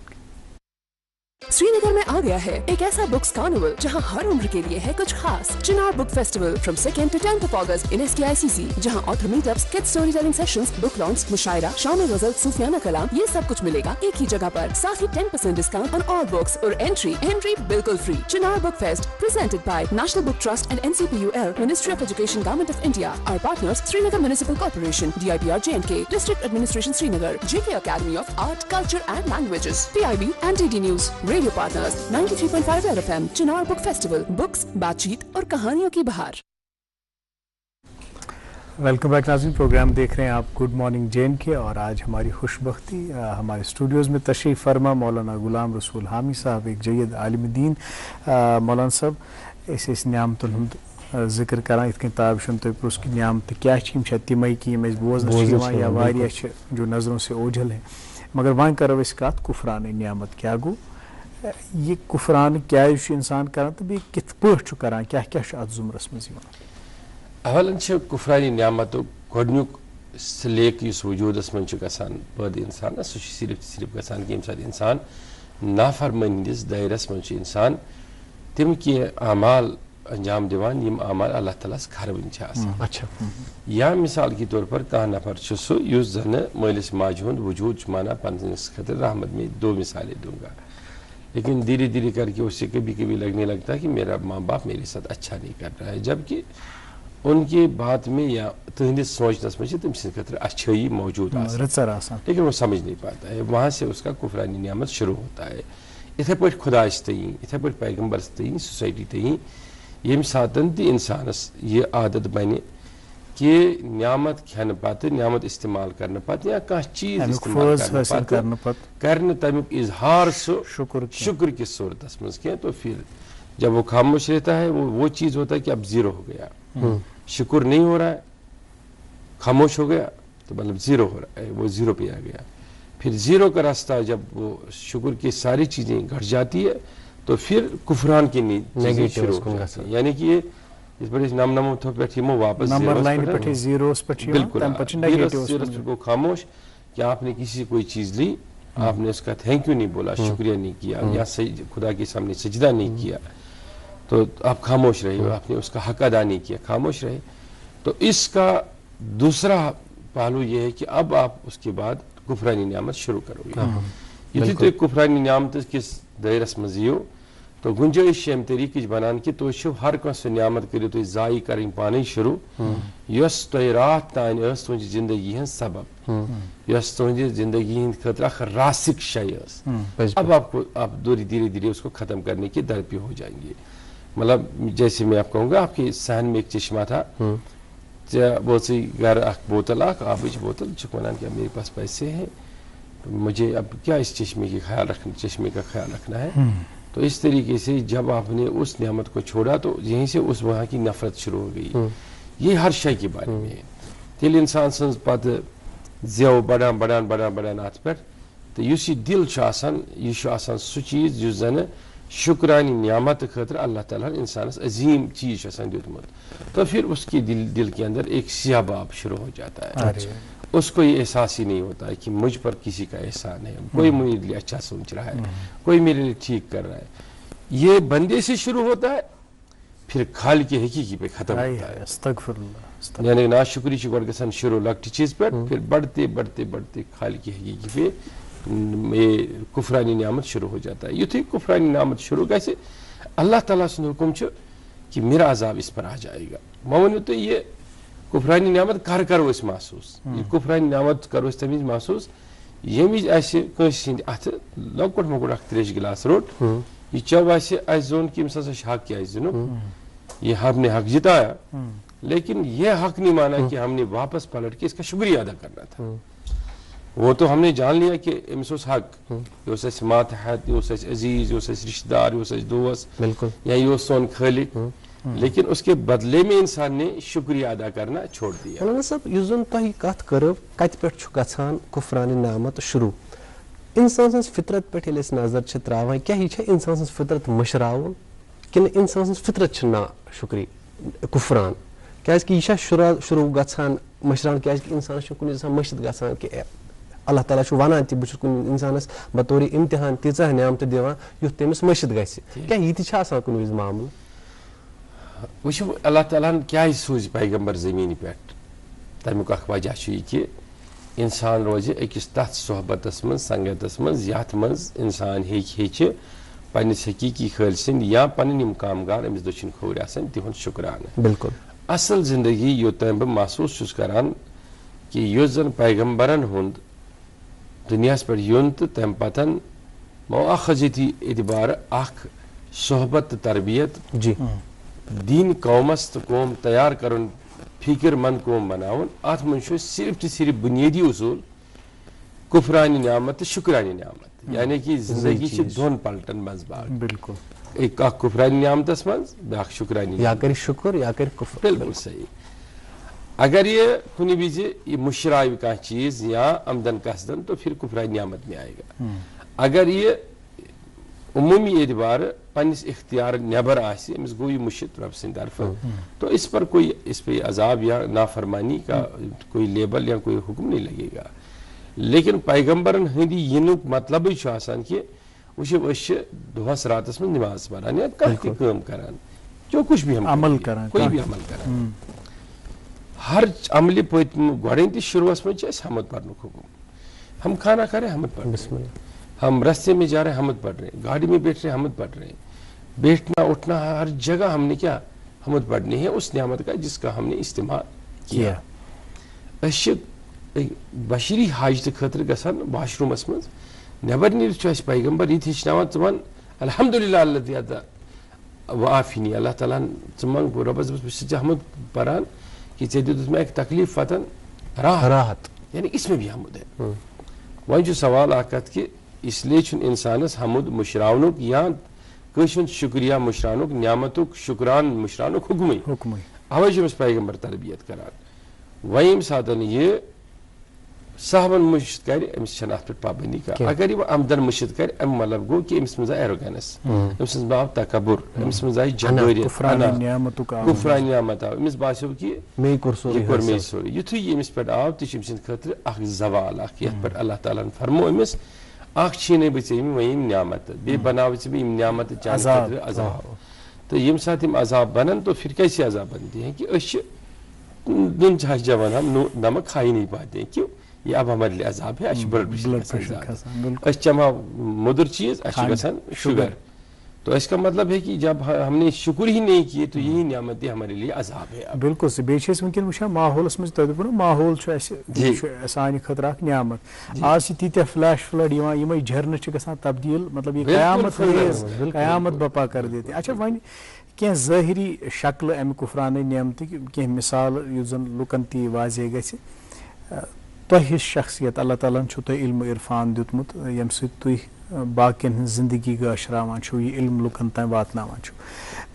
سری نگر میں آ گیا ہے ایک ایسا بکس کارنیول جہاں ہر عمر کے لیے ہے کچھ خاص. Chinar book festival from 2 to 10 August in SKICC, جہاں author meetups, kid storytelling sessions, book launch, مشاعرہ, شام غزل, صوفیانہ کلام, یہ سب کچھ ملے گا ایک ہی جگہ پر. ساتھ ہی 10% ڈسکاؤنٹ آن آل بکس اور انٹری بالکل free. Chinar book fest presented by National Book Trust and NCPUL, Ministry of Education, Government of India. Our partners Srinagar Municipal Corporation, DIPR JNK, District Administration Srinagar, JK Academy of Art, Culture and Languages, PIB and DD News. Radio partners 93.5 FM. Chinar book festival, books, بات چیت اور کہانیوں کی بہار. Welcome back ناظرین, programme دیکھ رہے ہیں آپ گڈ مارننگ جین کے, اور آج ہماری خوش بختی ہمارے اسٹوڈیوز میں تشریف فرما مولانا غلام رسول حامی صاحب, ایک جید عالم دین. مولانا صاحب اس نعمت ہند ذکر کران ات کن تاب شن تو اس کی نعمت کیا تمے کہ بوزن یا واریاہ جو نظروں سے اوجھل ہیں, مگر وہیں کرو اس کات کفران نعمت کیا گو, یہ کفران کیا انسان کران تو بیٚیہِ کِتھ پٲٹھۍ چھُ کران, کیا اتھ زمرس منٛز یِوان. اولاً کفرانی نعمتو گۄڈنیُک سلیک یُس وجوٗدس منٛز چھُ گژھان پٲدٕ انسانس, سُہ چھُ صرف گژھان کہ ییٚمہِ ساتہٕ انسان نافرمٲنی ہٕنٛدِس دٲیرس منٛز چھُ انسان تِم کینٛہہ اعمال انجام دِوان یِم اعمال اللہ تعالیٰ ہس کھروٕنۍ چھِ آسان. یا مثال کے طور پر کانٛہہ نفر چھُ سُہ یُس زنہٕ مٲلِس ماجہِ ہُنٛد وجوٗد چھُ مانان پننِس خٲطرٕ رحمت میں 2 مثالیں دوں گا, لیکن دھیرے دھیرے کر کے اسے کبھی کبھی لگنے لگتا ہے کہ میرا ماں باپ میرے ساتھ اچھا نہیں کر رہا ہے, جبکہ ان کے بات میں یا تہندس سوچنس میں تم سند خاطر اچھائی موجود آسان, لیکن وہ سمجھ نہیں پاتا ہے. وہاں سے اس کا کفرانی نعمت شروع ہوتا ہے. اتھے پٲٹھۍ خدایس تئیں, اتھے پٲٹھۍ پیغمبرس تئیں, سوسائٹی تئیں ییٚمہِ ساتن تہِ انسانس یہ عادت بنہِ کہ نعمت کھٮ۪نہٕ پتہٕ, نعمت استعمال کرنہٕ پتہٕ یا کانٛہہ چیز استعمال کرنہٕ پتہٕ کرنہٕ تمیُک اظہار سُہ شکر کس صورتس منٛز کینٛہہ, تو پھر جب وہ خاموش رہتا ہے وہ چیز ہوتا ہے کہ اب زیرو ہو گیا, شکر نہیں ہو رہا ہے, خاموش ہو گیا تو مطلب زیرو ہو رہا ہے, وہ زیرو پہ آ گیا. پھر زیرو کا راستہ جب وہ شکر کی ساری چیزیں گھٹ جاتی ہے تو پھر کفران کی چیزیں شروع ہو جاتی ہیں. یعنی کہ یہ اس پر نم پہ واپس بالکل خاموش کہ آپ نے کسی سے کوئی چیز لی آپ نے اس کا تھینک یو نہیں بولا, شکریہ نہیں کیا, یا خدا کے سامنے سجدہ نہیں کیا, تو آپ خاموش رہے, آپ نے اس کا حق ادا نہیں کیا, خاموش رہے. تو اس کا دوسرا پہلو یہ ہے کہ اب آپ اس کے بعد کفرانی نعمت شروع کرو گے. یتھے تُہۍ کفرانی نعمت کس دائرس مز یِیو تو گنجائش یم طریقٕچ بنان کہ تُہۍ چھِو ہر کانٛہہ سۄ نعمت کٔرِو تُہۍ ضایع کرٕنۍ پانے شروع یۄس تۄہہِ راتھ تانۍ ٲس تُہنٛزِ زندگی ہٕنٛز سبب, یۄس تُہنٛزِ زندگی ہٕنٛدِ خٲطرٕ اکھ راسک شے ٲس. اب آپ دھیرے دھیرے اس کو ختم کرنے کے در پہ ہو جائیں گے. مطلب جیسے میں آپ کہوں گا, آپ کے صحن میں ایک چشمہ تھا, بہت سی گھر بوتل آبچ بوتل ونان کہ میرے پاس پیسے ہیں, مجھے اب کیا اس چشمے کا خیال رکھنا ہے. تو اس طریقے سے جب آپ نے اس نعمت کو چھوڑا تو یہیں سے اس وہاں کی نفرت شروع ہو گئی. یہ ہر شے کے بارے میں ہے. تیل انسان سن پتہ زیو بڑان بڑان بڑان بڑان ات پہ تو اس یہ دل یہ سہ چیز اس زن شکرانی نعمت خاطر اللہ تعالیٰ انسانس عظیم چیز دیتمت, تو پھر اس کے دل کے اندر ایک سیاہ باب شروع ہو جاتا ہے. اس کو یہ احساس ہی نہیں ہوتا ہے کہ مجھ پر کسی کا احسان ہے, کوئی میرے لیے اچھا سوچ رہا ہے, کوئی میرے لیے ٹھیک کر رہا ہے. یہ بندے سے شروع ہوتا ہے, پھر خالق حقیقی پہ ختم ہوتا ہے. استغفر اللہ. یعنی ناشکری گۄڈٕ گژھان شروع لۄکٹہِ چیز پہ, پھر بڑھتے بڑھتے بڑھتے خالق حقیقی پہ یہ کفرانی نعمت شروع ہو جاتا ہے. یتھے کفرانی نعمت شروع گژھِ اللہ تعالیٰ سُنٛد حکم چھُ کہ میرا عذاب اس پر آ جائے گا. میں ونو تۄہہِ یہ کفرانی نعمت کرو اس محسوس, یہ کفرانی نعمت کرو اس تمہ محسوس یمج کنس ہند اتھ لۄکُٹ مۄکُٹ اکھ تریش گلاس روٹ, یہ چو اسہ زون کہ امس ہسا حق کیا زینُن, یہ ہم نے حق جتایا, لیکن یہ حق نہیں مانا کہ ہم نے واپس پلٹ کے اس کا شکریہ ادا کرنا تھا. وہ تو ہم نے جان لیا کہ امس حق, یہ اس ماتحت, یہ اس عزیز, یہ اس رشتہ دار, یہ اس دوست, بالکل, یا یہ سون خالق, لیکن اس کے بدلے میں انسان نے شکریہ ادا کرنا چھوڑ دیا. مولانا صاحب اس زن تہ کت کرو کت پہ گھان کفرانی نعمت شروع, انسان سن فطرت پہ نظر تراوان کیا یہ انسان سن فطرت مشراون کن انسان سن فطرت نا شکری کفران, کیازکہ یہ شروع گھان مشران, کیازکہ انسان کن مشد گھان کہ اللہ تعالیٰ ونان تہ بہت کن انسانس بطور امتحان تیژہ نعمت دِوان یُتھ تٔمِس مٔشِد گژھِ, کیا یہ تہِ چھا آسان کُنہِ وِزِ معاملہٕ؟ وچھو اللہ تعالیٰ کیا سوز پیغمبر زمین پہ, تمیک اخ وجہ یہ کہ انسان روز اکس تتھ صحبتس من سنگتس من یتھ من انسان ہیچ پنس حقیقی خٲلۍ سٕنٛدۍ یا پنٕنۍ یم کامگار امس دٔچھِنۍ کھوٚرۍ آسان تہنٛد شکرانہ. بالکل اصل زندگی یوتام بہ محسوس چھُس کران کہ یُس زن پیغمبرن ہُنٛد دنیاہس پہ یُن تو تمہ پتن مواخذتی اعتبار اخ صحبت تو تربیت جی دین قومس تو قوم تیار کرن فکر مند قوم بناون, ات من صرف تو صرف بنیادی اصول کفرانی نعمت تو شکرانی نعمت, یعنی کہ زندگی دون پلٹن مز باغ. بالکل, ایک کفرانی نعمتس مز بیاکھ شکرانی, یا کر شکر یا کر کفر. بالکل صحیح. اگر یہ کھنی وز یہ مشرائے کانٛہہ چیز یا آمدن قصدن تو پھر کفرانی نعمت میں آئے گا. اگر یہ عمومی اعتبار پنس اختیار نیبر آسہِ امس گو یہ مشت رب سٕنٛدِ طرفہٕ, تو اس پر کوئی اس پہ عذاب یا نافرمانی کا کوئی لیبل یا کوئی حکم نہیں لگے گا. لیکن پیغمبرن ہندی ینک مطلب آسان کہ وچھو أسۍ چھِ دۄہس راتس منٛز نماز پران یا کانٛہہ تہِ کٲم کران, جو کچھ بھی ہم عمل کران, کوئی بھی عمل کران, ہر عملہِ پٔتمہِ گۄڈٕنیٚتھٕے شروعس منٛز چھِ اَسہِ حمد پرنُک حکم. ہم کھانا کھا رہے ہیں حمد پڑھ رہے ہیں, ہم رستے میں جا رہے ہیں حمد پڑھ رہے ہیں, گاڑی میں بیٹھ رہے ہیں حمد پڑھ رہے ہیں, بیٹھنا اٹھنا ہر جگہ ہم نے کیا حمد پڑھنی ہے اس نعمت کا جس کا ہم نے استعمال کیا. بشری حاجت خاطر گژھان واش رومس مز نبر نیرتھ چھُ اَسہِ پیغمبر یہ ہیٚچھناوان ژٕ وَن الحمدللہ الذی وعافینی, اللہ تعالیٰ ژٕ منٛگ رۄبس بہٕ چھُس ژےٚ حمد پران کہ ژےٚ دِتُتھ مےٚ اکہِ تکلیٖف فتن راحت, یعنی اس میں بھی حمد ہے. وۄنۍ چھُ سوال اکھ کتھ کہ اس لیے چھُنہٕ انسانس حمد مشراونُک یا کٲنٛسہِ ہُنٛد شکریہ مشراونُک نعمتُک شکران مشراونُک حکمٕے, اوے چھُ أمِس پیغمبر تربیت کران. وۄنۍ ییٚمہِ ساتہٕ یہِ صحبن مشت کر امس چھنہٕ اتھ پٮ۪ٹھ پابندی کانٛہہ. اگر یہِ آمدن مشت کر امیُک مطلب گوٚو کہ أمِس منٛز آیہِ ایروگینس, أمِس منٛز آو تکبر, أمِس منٛز آیہِ جبٲریت, کفرانی نعمت آو, أمِس باسیو کہ یہِ کوٚر مے سورُے. یُتھُے یہِ أمِس پٮ۪ٹھ آو تہِ چھُ أمۍ سٕنٛدِ خٲطرٕ اکھ زوال اکھ, یتھ پٮ۪ٹھ اللہ تعالیٰ ہن فرمو أمِس اخ چھینے بچیم ویم نعمت بے بناو چھ یم نعمت چاند خاطر عذاب تو یم ساتھ یم عذاب بنن تو پھر کیسے عذاب بنتے ہیں کہ اس دن چھاش جوان ہم نمک کھا ہی نہیں پاتے ہیں کیوں یہ اب ہمارے لیے عذاب ہے اچھ بلڈ پریشر اس چما مدر چیز اچھ گسن شوگر تو اس کا مطلب ہے کہ جب ہم نے شکر ہی نہیں کیے تو یہی نعمتیں ہمارے لیے عذاب ہے بالکل سے بیچ ونکن وچھان ماحولس مز تہ ماحول سانہ خطر اخ نعمت آج تیتیا فلیش فلڈ یمے جھرنہ چھ گژھان تبدیل مطلب یہ قیامت بپا کر دیتے اچھا ون کی ظاہری شکل امہ کفران نعمت کی مثال یس زن لکن تی واضح گژھِ تہ شخصیت اللہ تعالیٰ چھو تہ علم عرفان دیتمت یم سۭتۍ تُہۍ باقین ہن زندگی گاشراوان چھو یہ علم لکن تام واتناوان چھو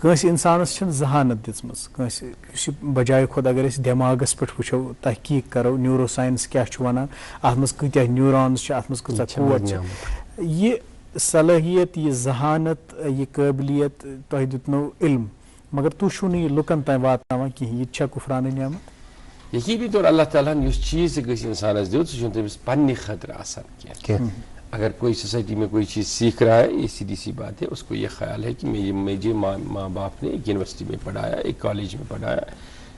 کنس انسانس چھن ذہانت دژمٕژ کنس اس بجائے خود اگر اس دماغس پہ وچھو تحقیق کرو نیورو سائنس کیا چھ ونان ات مز کتیا نیورونز چھ ات مز کۭژاہ قوت چھ یہ صلاحیت یہ ذہانت یہ قابلیت تہ دتنو علم مگر تُہۍ چھو نہٕ یہ لکن تام واتناوان کہین یہ چھا کفران نعمت یقینی طور اللہ تعالیٰ نے اس چیز گھس انسانس دیت سہ تمس پنہ خطر آسان کیا اگر کوئی سوسائٹی میں کوئی چیز سیکھ رہا ہے یہ سیدھی سی بات ہے اس کو یہ خیال ہے کہ مجھے ماں باپ نے ایک یونیورسٹی میں پڑھایا ایک کالج میں پڑھایا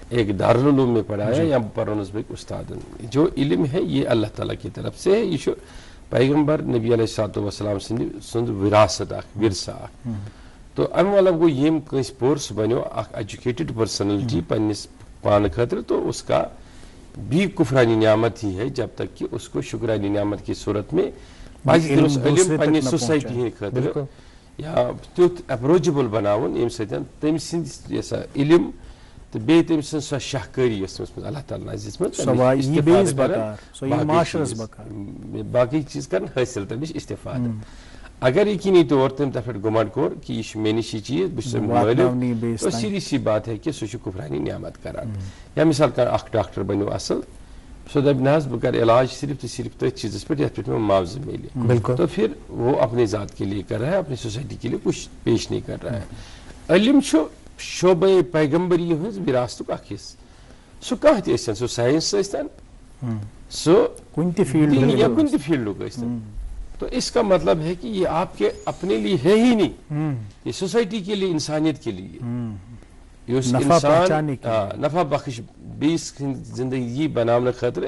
ایک دارالعلوم میں پڑھایا یا پرونس بک استاد جو علم ہے یہ اللہ تعالیٰ کی طرف سے ہے یہ پیغمبر نبی علیہ الصلوۃ والسلام سند وراثت ورثہ تو ام مطلب گو یم کنس پور سہ بنو اخ ایجوکیٹڈ پرسنلٹی پنس پان خاطر تو اس کا بھی کفرانی نعمت ہی ہے جب تک کہ اس کو شکرانی نعمت کی صورت میں علم پنہ سوسائٹی ہند خاطر یا تیت اپروچبل بناون یم سۭتۍ تم سند یہ سا علم تو بیٚیہِ تٔمۍ سٕنٛز سۄ شاہکٲری یۄس تٔمِس منٛز اللہ تعالیٰ نس دِژمٕژ باقٕے چیٖز کرن حٲصِل تمہِ نِش استفاد اگر یقینی طور تٔمۍ تتھ پٮ۪ٹھ گُمان کوٚر کہ یہ چھُ مےٚ نِش یہ چیٖز بہٕ چھُس مٲلِک تو سیدھی سی بات ہے کہ سُہ چھُ کفرانی نعمت کران یا مثال کانٛہہ اکھ ڈاکٹر بنیو اصل سو دپ نہ بہ کر علاج صرف تو صرف تھی چیزس پہ یتھ پہ معاوضہ ملے تو پھر وہ اپنے ذات کے لیے کر رہا ہے اپنی سوسائٹی کے لیے کچھ پیش نہیں کر رہا ہے علم شعبہ پیغمبری ہز وراثت اخ حصہ سہ کانٛہہ تہِ ٲسۍتن سُہ سائنس ٲسۍتن سو کن تہِ فیلڈُک ٲسۍتن تو اس کا مطلب ہے کہ یہ آپ کے اپنے لیے ہے ہی نہیں یہ سوسائٹی کے لیے انسانیت کے لیے انسان نفع بخش بیس زندگی بنانے خاطر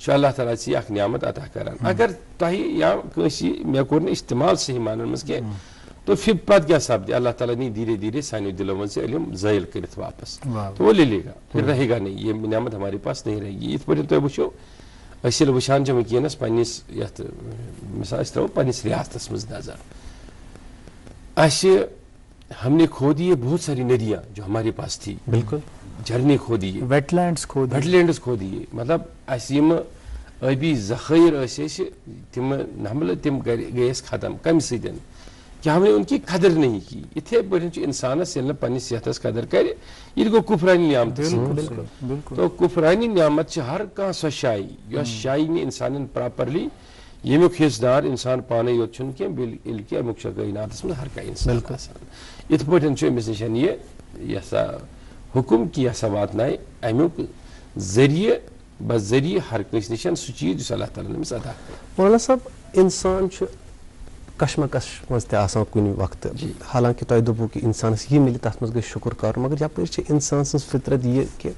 اللہ تعالیٰ سے اخ نعمت عطا کران اگر تہ یا مے کور نہ استعمال صحیح معنی مز کی تو پھر پتہ کیا سپدِ اللہ تعالیٰ نے دھیرے دھیرے سانیو دلوں من سے علم زائل کرت واپس تو وہ لے لے گا پھر رہے گا نہیں یہ نعمت ہمارے پاس نہیں رہے گی ات پہ تھی وچھو اس وچان ونکس پنس یت مثال اس ترو پنس ریاستس مز نظر ہم نے کھو دیے بہت ساری ندیاں جو ہمارے پاس تھی بالکل جھرنے کھو دیے ویٹ لینڈز کھو دیے مطلب یم آبی ذخائر تم تم گئے ختم کم سن کہ ہم نے ان کی قدر نہیں کی اتھے پہ انسانس یل پنس صحتس قدر کر یہ گو کفرانی نعمت تو کفرانی نعمت ہر کھانا سو شائی یس شائی نے انسان پراپرلی یمیک حصہ دار انسان پانے یوت کی بلکہ امیک کائنات مز ہر کھانا انسان ات پہ امس نشان یہ سا حکم کہ یہ واتنائے امیک ذریعہ بذریعہ ہر کنس نشان سہ چیز جس اللہ تعالیٰ نے امس عطا کر مولانا صاحب انسان کشمکش مز کن وقت حالانکہ تہ دپو کہ انسانس یہ ملے تر مز گژھِ شکر کر مگر یپٲرۍ انسان سٕنٛز فطرت یہ کہ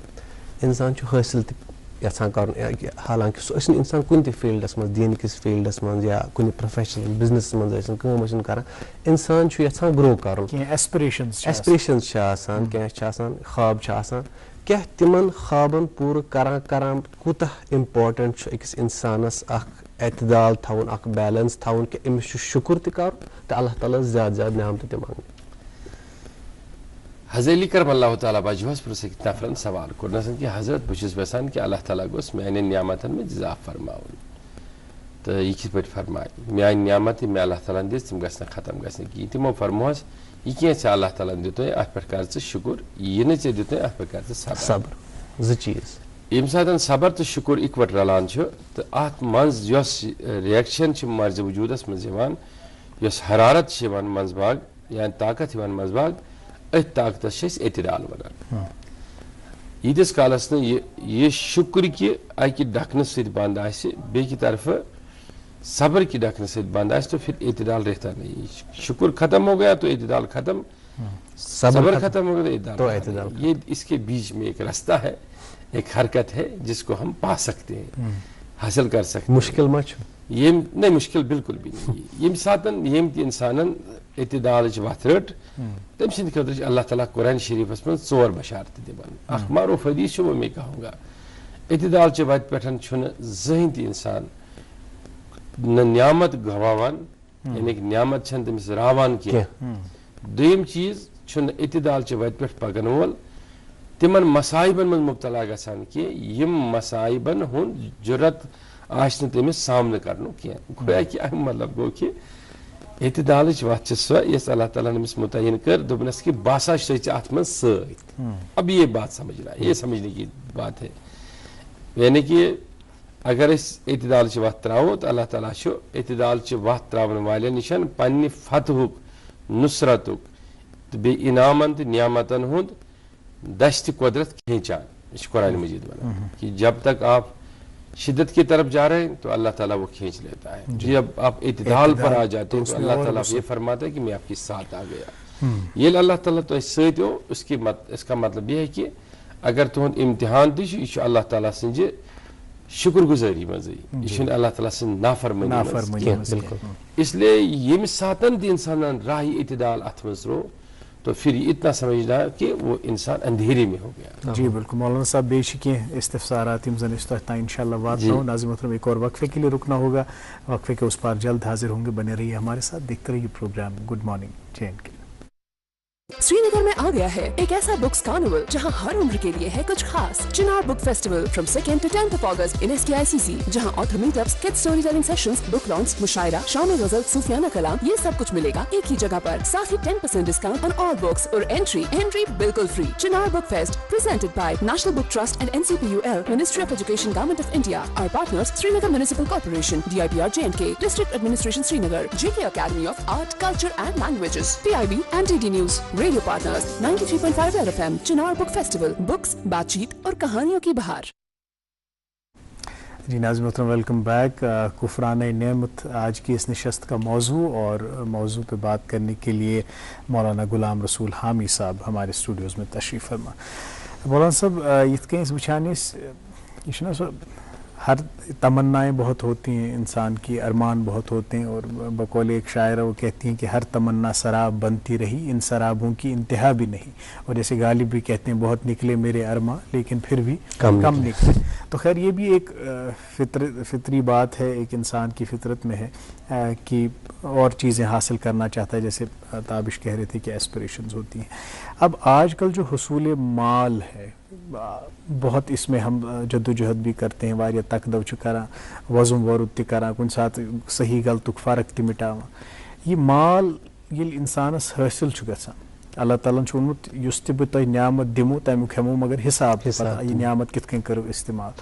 انسان حٲصِل تہِ یژھان کرُن حالانکہ سُہ ٲسِن انسان کُنہِ تہِ فیٖلڈس منٛز دیٖن کِس فیٖلڈس منٛز یا کُنہِ پروفیشنل بزنس منٛز ٲسِن کٲم ٲسِن کران انسان چھُ یژھان گرو کرُن ایسپریشنز چھِ آسان کینٛہہ چھِ آسان خواب چھِ آسان کیٛاہ تِمن خوابن پوٗرٕ کران کوٗتاہ امپارٹنٹ چھُ أکِس انسانس اکھ اعتدال تھاوُن اکھ بیلنس تھاوُن کہ أمِس چھُ شُکر تہِ کرُن تہٕ اللہ تعالیٰ زیادٕ زیادٕ نعمتہٕ تہِ منٛگنہِ حضرت علی کرم اللہ تعالیٰ بجوس پرس نفرن سوال کورنس کہ حضرت بس یژھان کہ اللہ تعالیٰ گوس میانن نعمتن میں اضافہ فرماؤن تو یہ کت پہ فرمائے میان نعمت میں اللہ تعالیٰ دس تم گھن ختم گھن کہین تمو فرموس یہ کی اللہ تعالیٰ دت ات پہ کر شکر یہ نا ے دت ات پہ کر صبر ز چیز یم سات صبر تو شکر اکوٹ رلان تو ات مز ریئیکشن مرض وجودس مز یس حرارت مز باغ یا طاقت مز باغ ات طاقتس اعتدال ونان یتس کالس نا یہ شکر کہ اکہ ڈکنہ ست بند آہ بیٚکہِ طرفہٕ صبر کی ڈھکن سے بند آئے تو پھر اعتدال رہتا نہیں. شکر ختم ہو گیا تو اعتدال ختم, صبر ختم ہو گیا تو اعتدال. یہ اس کے بیچ میں ایک راستہ ہے, ایک حرکت ہے جس کو ہم پا سکتے ہیں, حاصل کر سکتے ہیں. مشکل مچ یہ نہیں, مشکل بالکل بھی نہیں. یم ساتن یم تہ انسانن اعتدالچ وتھ رٹ تم سند خاطر اللہ تعالیٰ قرآن شریفس من 4 بشارت دِوان. اخ معروف حدیث چھُ, وہ میں کہوں گا اعتدالچ وتہِ پٮ۪ٹھ چھُنہٕ زٕہٕنۍ تہِ انسان نہ نعمت گواوان, یعنی کہ نعمت چھنہٕ تٔمِس راوان کینٛہہ. دوٚیِم چیٖز چھُنہٕ اعتدالچ وتہِ پٮ۪ٹھ پکن وول تمن مصائبن من مبتلا گژھان کینٛہہ یم مصائبن ہُنٛد جُرت آسہِ نہٕ تٔمِس سامنہٕ کرنُک کینٛہہ. گویا کہ امیُک مطلب گوٚو کہ اعتدالچ وتھ چھِ سۄ یۄس اللہ تعالیٰ نے أمِس متعین کر, دوٚپنس کہ بہٕ ہسا چھُسے ژےٚ اتھ منٛز سۭتۍ. اب یہ بات سمجھنا, یہ سمجھنے کی بات ہے. یعنی کہ اگر اس اعتدالچ وتھ تراوو تو اللہ تعالیٰ چھُ اعتدالچ وتھ تراون والٮ۪ن نِشن پننہِ فتحُک, نصرتُک تہٕ بیٚیہِ انعامن تہٕ نعمتن ہُنٛد دشت قدرت کھینچان. یہ چھُ قرآن مجید ونان کہ جب تک آپ شدت کی طرف جا رہے ہیں تو اللہ تعالیٰ وہ کھینچ لیتا ہے. جب آپ اعتدال پر آ جاتے ہیں تو اللہ تعالیٰ یہ فرماتا ہے کہ میں آپ کے ساتھ آ گیا. یہ اللہ تعالیٰ تو سۭتۍ ہو, اس کا مطلب یہ ہے کہ اگر تہد امتحان تہ چھُ, یہ چھُ اللہ تعالیٰ سٕنٛزِ شکر گزاری منٛزٕے, یہ چھُنہٕ اللہ تعالیٰ سٕنٛز نافرمٲنی منٛز کینٛہہ. اس لیے ییٚمہِ ساتن تہِ انسانن راہ اعتدال اتھ منٛز رو تو پھر اتنا سمجھنا کہ وہ انسان اندھیرے میں ہو گیا. جی بالکل مولانا صاحب, بیشی کی استفسارات یم زن اس تک انشاءاللہ واتناؤ. ناظرین محترم, ایک اور وقفے کے لیے رکنا ہوگا, وقفے کے اس پار جلد حاضر ہوں گے. بنے رہیے ہمارے ساتھ, دیکھتے رہیے پروگرام گڈ مارننگ JNK. سری نگر میں آ گیا ہے ایک ایسا بکس کارنیول جہاں ہر عمر کے لیے ہے کچھ خاص. Chinar book festival from 2 to 10 August in SKICC, جہاں author meetups, kid storytelling sessions, book launch, مشاعرہ, شام غزل, صوفیانہ کلام, یہ سب کچھ ملے گا ایک ہی جگہ پر. ساتھ ہی 10% ڈسکاؤنٹ آن آل بکس اور انٹری بالکل free. Chinar book fest presented by National Book Trust and NCPUL, Ministry of Education, Government of India. Our partners Srinagar Municipal Corporation, DIPR JNK, District Administration Srinagar, JK Academy of Art, Culture and Languages, PIB and DD News. Radio partners 93.5 FM. Chinar book festival, books, بات چیت اور کہانیوں کی بہار. جی ناظرین محترم, welcome back. کفران نعمت آج کی اس نشست کا موضوع, اور موضوع پہ بات کرنے کے لیے مولانا غلام رسول حامی صاحب ہمارے اسٹوڈیوز میں تشریف فرما. مولانا صاحب, یت کہیں وچھان یہ ہر تمنائیں بہت ہوتی ہیں انسان کی, ارمان بہت ہوتے ہیں, اور بقول ایک شاعرہ وہ کہتی ہیں کہ ہر تمنا سراب بنتی رہی, ان سرابوں کی انتہا بھی نہیں. اور جیسے غالب بھی کہتے ہیں بہت نکلے میرے ارماں لیکن پھر بھی کم نکلے. تو خیر یہ بھی ایک فطری بات ہے, ایک انسان کی فطرت میں ہے کہ اور چیزیں حاصل کرنا چاہتا ہے, جیسے تابش کہہ رہے تھے کہ ایسپریشنز ہوتی ہیں. اب آج کل جو حصول مال ہے بہت, اس میں ہم جدوجہد بھی کرتے ہیں, واریاہ تقدو چھ کران, وزم ورد تہ کران, کن سات صحیح غلطک فرق تہ مٹاوان. یہ مال یل انسانس حاصل چھ گژھان, اللہ تعالیٰ چھ ونمت یس تہ بہ تۄہہِ نعمت دمو تمیُک ہٮ۪مو مگر حساب یہ نعمت کتھ کٔنۍ کٔرو استعمال.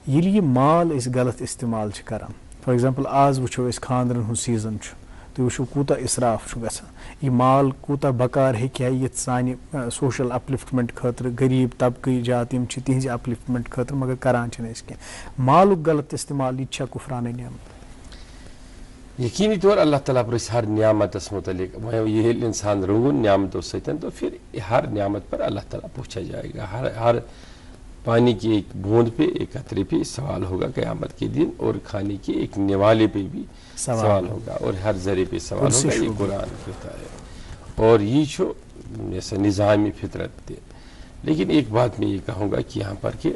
ییٚلہِ یہ مال أسۍ غلط استعمال چھ کران, فار ایگزامپل آز وٕچھو أسۍ خاندرن ہُنٛد سیزن چھُ, تُہۍ وٕچھو کوٗتاہ اِسراف چھُ گژھان. یہ مال کوٗتاہ بکار ہیٚکہِ ہا یِتھ سانہِ سوشل اپلفٹمنٹ خٲطرٕ, غریٖب طبقہٕ جات یِم چھِ تِہنٛزِ اپلفٹمنٹ خٲطرٕ, مگر کران چھِنہٕ أسۍ کینٛہہ. مالُک غلط استعمال یہِ تہِ چھا کفرانٕے نعمت؟ یقینی طور اللہ تعالیٰ پر اس ہر نعمتس متعلق یہ انسان رون نعمتوں ستن تو پھر ہر نعمت پر اللہ تعالیٰ پوچھا جائے گا. ہر پانی کی ایک بوند پہ, ایک قطرے پہ سوال ہوگا قیامت کے دن, اور کھانے کے ایک نوالے پہ بھی سوال ہوگا, اور ہر ذرے پہ سوال ہوگا. یہ قرآن کہتا ہے, اور یہ چھو جیسا نظامی فطرت تھے. لیکن ایک بات میں یہ کہوں گا کہ یہاں پر کہ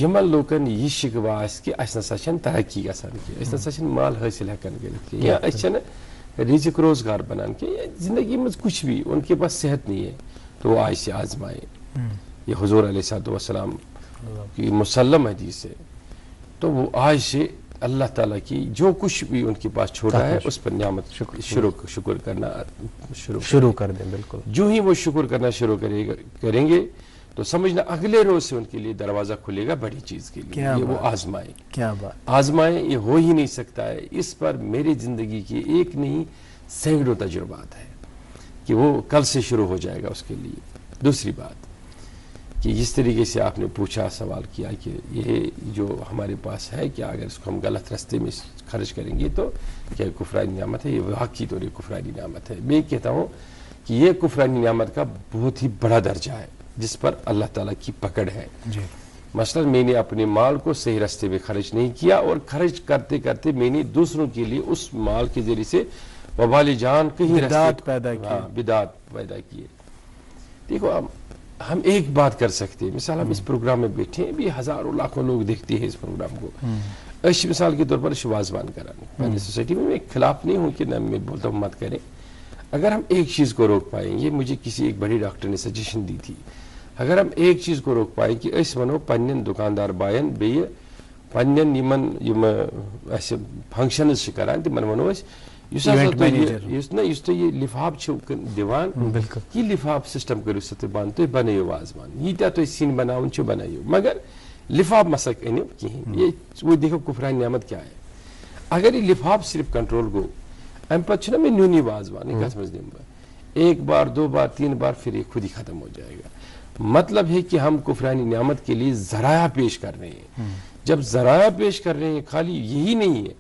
یمن لوکن یہ شکوہ آس کہ اس نسا چھن ترقی گژھان کی, اس نسا چھن مال حاصل ہیکن کٔرِتھ کی, یا اس چھن رزق روزگار بنان کی, زندگی میں کچھ بھی ان کے پاس صحت نہیں ہے تو وہ آج سے آزمائے. یہ حضور علیہ السلام کی مسلم حدیث ہے. تو وہ آج سے اللہ تعالیٰ کی جو کچھ بھی ان کے پاس چھوڑا ہے اس پر نعمت شکر کرنا شروع کر دیں. بالکل جو ہی وہ شکر کرنا شروع کریں گے تو سمجھنا اگلے روز سے ان کے لیے دروازہ کھلے گا بڑی چیز کے لیے. یہ وہ آزمائیں, کیا بات آزمائیں, یہ ہو ہی نہیں سکتا ہے. اس پر میری زندگی کے ایک نہیں سینکڑوں تجربات ہیں کہ وہ کل سے شروع ہو جائے گا اس کے لیے. دوسری بات کہ جس طریقے سے آپ نے پوچھا سوال کیا کہ یہ جو ہمارے پاس ہے کیا اگر اس کو ہم غلط راستے میں خرچ کریں گے تو کیا کفرانی نعمت ہے؟ یہ واقعی طور یہ کفرانی نعمت ہے. میں کہتا ہوں کہ یہ کفرانی نعمت کا بہت ہی بڑا درجہ ہے جس پر اللہ تعالیٰ کی پکڑ ہے. مثلا میں نے اپنے مال کو صحیح راستے میں خرچ نہیں کیا اور خرچ کرتے کرتے میں نے دوسروں کے لیے اس مال کے ذریعے سے وبال جان کہیں بدعات پیدا کیے. دیکھو ہم ایک بات کر سکتے ہیں, مثال ہم اس پروگرام میں بیٹھے ہیں بھی ہزاروں لاکھوں لوگ دیکھتے ہیں اس پروگرام کو. اس مثال کے طور پر واضوان کرانا پہلے سوسائٹی میں خلاف نہیں ہوں کہ نہ میں بولتا ہوں مت کریں. اگر ہم ایک چیز کو روک پائیں, یہ مجھے کسی ایک بڑی ڈاکٹر نے سجیشن دی تھی, اگر ہم ایک چیز کو روک پائیں کہ اس ونو پنن دکاندار بائن بیہ پنن یم ایسے فنکشنز کران تمن ونو اس یہ لفاف دان یہ لفاف سسٹم کرو سا تھی بند تھی بنو وازوان یہ تھی سین بناؤن بنائیو مگر لفاف مسک انو کہین. یہ وہ دیکھو کفران نعمت کیا ہے. اگر یہ لفاف صرف کنٹرول گو ام پتہ میں نیونی وازوان یہ کت مز دم بہ ایک بار دو بار تین بار پھر یہ خود ہی ختم ہو جائے گا. مطلب ہے کہ ہم کفرانی نعمت کے لیے ذرائع پیش کر رہے ہیں. جب ذرائع پیش کر رہے ہیں خالی یہی نہیں ہے,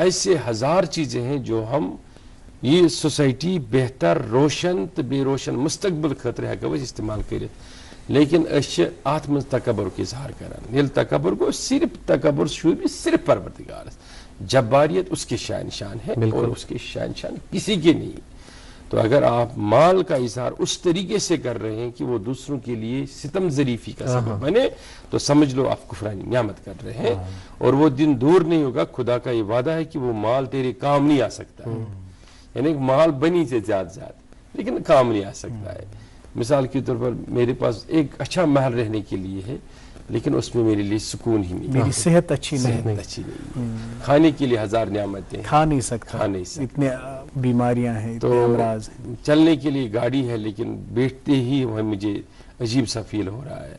ایسے ہزار چیزیں ہیں جو ہم یہ سوسائٹی بہتر روشن تو بے روشن مستقبل خاطر ہیکو استعمال کرت, لیکن ات من تکبر کے اظہار کران. یل تکبر گو صرف تکبر شوبی صرف پروردگار, جباریت اس کے شان ہے اور اس کے شان کسی کے نہیں. تو اگر آپ مال کا اظہار اس طریقے سے کر رہے ہیں کہ وہ دوسروں کے لیے ستم ظریفی کا سبب بنے تو سمجھ لو آپ کفرانی نعمت کر رہے ہیں, اور وہ دن دور نہیں ہوگا. خدا کا یہ وعدہ ہے کہ وہ مال تیرے کام نہیں آ سکتا ہے, یعنی مال بنی سے زیادہ لیکن کام نہیں آ سکتا ہے. مثال کے طور پر میرے پاس ایک اچھا محل رہنے کے لیے ہے لیکن اس میں میرے لیے سکون ہی نہیں, میری صحت اچھی نہیں, کھانے کے لیے ہزار نعمتیں, کھا نہیں سکتا, اتنے بیماریاں ہیں, تو چلنے کے لیے گاڑی ہے لیکن بیٹھتے ہی مجھے عجیب سا فیل ہو رہا ہے.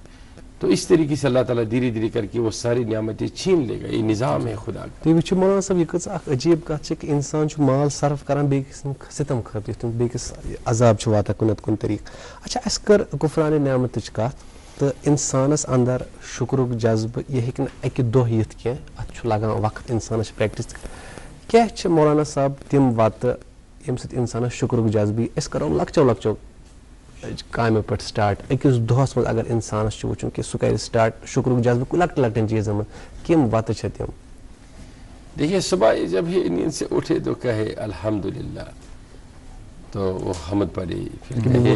تو اس طریقے سے اللہ تعالیٰ دھیرے دھیرے کر کے وہ ساری نعمتیں چھین لے گا. یہ نظام ہے خدا کا. تھی وچھو مولانا صاحب یہ کچھ عجیب کت کہ انسان مال صرف کران بیکس ستم خاطر بیکس عذاب واتان کنت کن طریقہ. اچھا اس کر کفران نعمت کت تو انسانس اندر شکرک جذبہ یہ ہیکہ اکہ دہ یت کی ات لگان وقت انسانس پریکٹس کیا مولانا صاحب تم وتہ یم سۭتۍ انسانس شکرک جذبہ اس کرو لکچو لکچو کامو پہ سٹارٹ اکس دہس مز اگر انسانس وچن کہ سہ کر سٹارٹ شکرک جذبہ لکٹن لکٹن چیزن من کم وتہ چھ تم. دیکھیے صبح جب یہ نیند سے اٹھے تو کہے الحمدللہ, تو وہ حمد پڑے, پھر کہے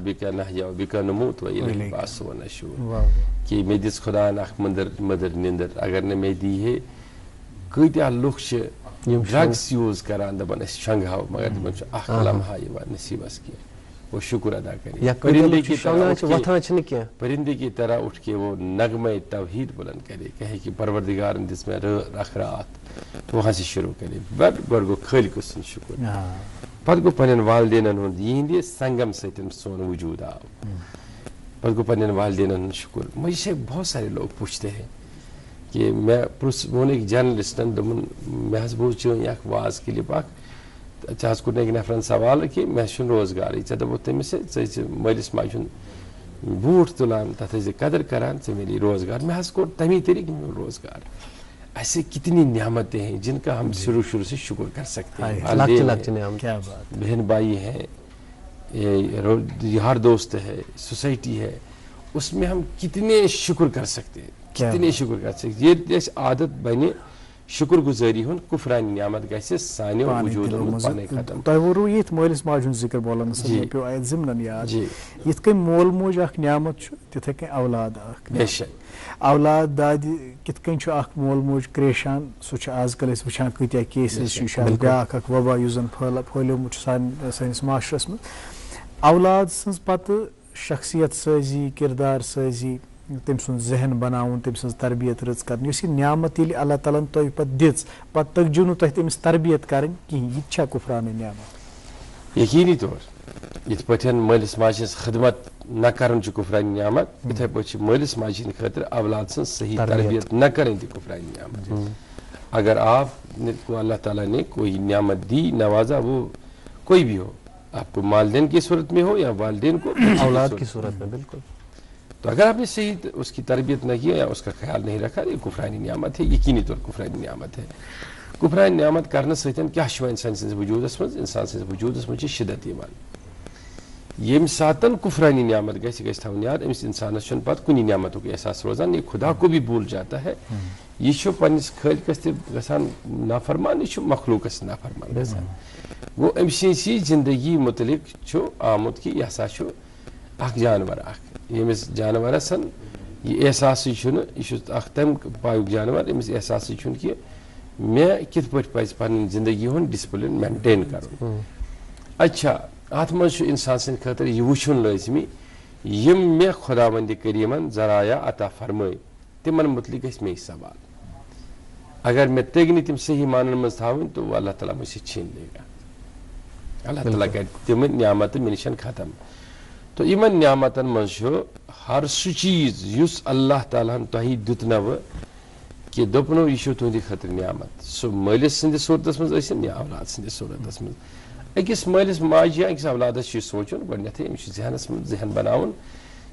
بکا نحیا بکا نموت و الیہ البعث و نشور, کہ میں دس خدا اخ مدر نیندر اگر نہ میں دی ہے. کتیا لوگ ڈرگس یوز کران دپان اس شنگہو مگر دپان اخ لمحہ یوان نصیبس کی وہ شکر ادا کرے. پرندے کی طرح اٹھ کے وہ نغمہ توحید بلند کرے, کہے کہ پروردگار دس میں رکھ رات, تو وہاں سے شروع کرے. گۄڈٕ گوٚو خالق سُنٛد شکر, پتہٕ گوٚو پننٮ۪ن والدینن ہُنٛد یِہنٛدِ سنگم سۭتۍ سون وجود آو, پتہٕ گوٚو پننٮ۪ن والدینن ہُنٛد شکر. مجھ سے بہت سارے لوگ پوچھتے ہیں کہ میں ووٚن أکۍ جرنلسٹن دوٚپُن مےٚ حظ بوٗز چٲنۍ اکھ واز کلپ اکھ, ژےٚ حظ کوٚر أکۍ نفرن سوال کہ مےٚ چھُنہٕ روزگارٕے, ژےٚ دوٚپُتھ تٔمِس ژٕ ٲسۍ مٲلِس ماجہِ ہُنٛد بوٗٹھ تُلان تتھ ٲسۍ زِ قدر کران, ژےٚ میلی روزگار. مےٚ حظ کوٚر تمی طریقہٕ میول روزگار. ایسے کتنی نعمتیں ہیں جن کا ہم شروع سے شکر کر سکتے ہیں. بہن بھائی ہیں, یار دوست ہے, سوسائٹی ہے, اس میں ہم کتنے شکر کر سکتے ہیں, کتنے شکر کر سکتے. یہ عادت بنے شکر گزاری ہن کفرانی نعمت گژھِ سانیو وجودن منٛز پانے ختم. تۄہہِ ووٚروٕ ییٚتہِ مٲلِس ماجہِ ہُنٛد ذِکر بولان مےٚ پیوٚو اَتہِ ضِمنن یاد, یِتھ کٔنۍ مول موج اکھ نعمت چھُ تِتھٕے کٔنۍ اولاد اکھ. اولاد دادِ کِتھ کٔنۍ چھُ اکھ مول موج کریشان, سُہ چھُ آز کل أسۍ وٕچھان کۭتیاہ کیسز چھِ. یہِ چھُ بیٛاکھ اکھ وبا یُس زن پھٲلیومُت چھُ سٲنِس معاشرس منٛز. اولاد سٕنٛز پتہٕ شخصیت سٲزی, کردار سٲزی, تٔمۍ سُنٛد ذہن بناوُن, تٔمۍ سٕنٛز تربیت رٕژ کرٕنۍ, یۄس یہِ نعمت ییٚلہِ اللہ تعالیٰ ہن تۄہہِ پتہٕ دِژ پتہٕ تٔگجو نہٕ تۄہہِ تٔمِس تربیت کرٕنۍ کِہینۍ, یہِ تہِ چھا کفرانٕے نعمت؟ یقینی طور یِتھ پٲٹھۍ مٲلِس ماجہِ ہٕنٛز خدمت نہ کرُن چھُ کفرانی نعمت, یِتھے پٲٹھۍ چھِ مٲلِس ماجہِ ہٕنٛدِ خٲطرٕ اولاد سٕنٛز صحیح تربیت نہ کرٕنۍ تہِ کفرانی نعمت. اگر آپ کو اللہ تعالیٰ نے کوئی نعمت دی, نوازا, وہ کوئی بھی ہو, آپ کو والدین کی صورت میں ہو یا والدین کو اولاد کی صورت میں. بالکل. تو اگر آپ نے صحیح اس کی تربیت نہ کی یا اس کا خیال نہیں رکھا یہ کفرانی نعمت ہے, یقینی طور کفرانی نعمت ہے. کفرانی نعمت کرنے سۭتۍ کیا چھُ انسان سٕنٛدِس وجوٗدس منٛز, انسان سٕنٛدِس وجوٗدس منٛز چھِ شدت یِوان. ییٚمہِ ساتہٕ کفرانی نعمت گژھِ تھاوُن یاد أمِس اِنسانس چھُنہٕ پتہٕ کُنی نعمتُک احساس روزان, یہ خدا کو بھی بھول جاتا ہے. یہ چھُ پننِس خٲلقس تہِ گژھان نافرمان, یہ چھُ مخلوقس نافرمان گژھان. گوٚو أمۍ سٕنٛزِ زندگی متعلق چھُ آمُت کہِ یہِ ہسا چھُ اکھ جانور اکھ, ییٚمِس جانورس یہ احساسٕے چھُنہٕ, یہِ چھُ اکھ تمہِ پایُک جانور أمِس احساسٕے چھُنہٕ کہِ مےٚ کِتھ پٲٹھۍ پزِ پنٕنۍ زندگی ہُنٛد ڈسپلن مینٹین کرُن. اچھا اتھ منٛز چھُ انسان سٕنٛدِ خٲطرٕ یہِ وٕچھُن لٲزمی یِم مےٚ خۄداوندِ کریٖمن ذرایع عطا فرمٲے تِمن متعلق گژھِ مےٚ سوال. اگر مےٚ تٔگۍ نہٕ تِم صحیح مانن منٛز تھاوٕنۍ تو اللہ تعالیٰ مجھ سے چھین لے گا, اللہ تعالیٰ کرِ تِم نعمتہٕ مےٚ نِش ختم. تو یِمن نعمتن منٛز چھُ ہر سُہ چیٖز یُس اللہ تعالیٰ ہن تۄہہِ دیُتنو کہ دوٚپنو یہِ چھُ تُہنٛدِ خٲطرٕ نعمت, سُہ مٲلِس سٕنٛدِس صوٗرتس منٛز ٲسِن یا اولاد سٕنٛدِس صوٗرتس منٛز. أکِس مٲلِس ماجہِ یا أکِس اولادس چھُ یہِ سونٛچُن گۄڈٕنٮ۪تھٕے أمِس چھُ ذہنس منٛز ذہن بناوُن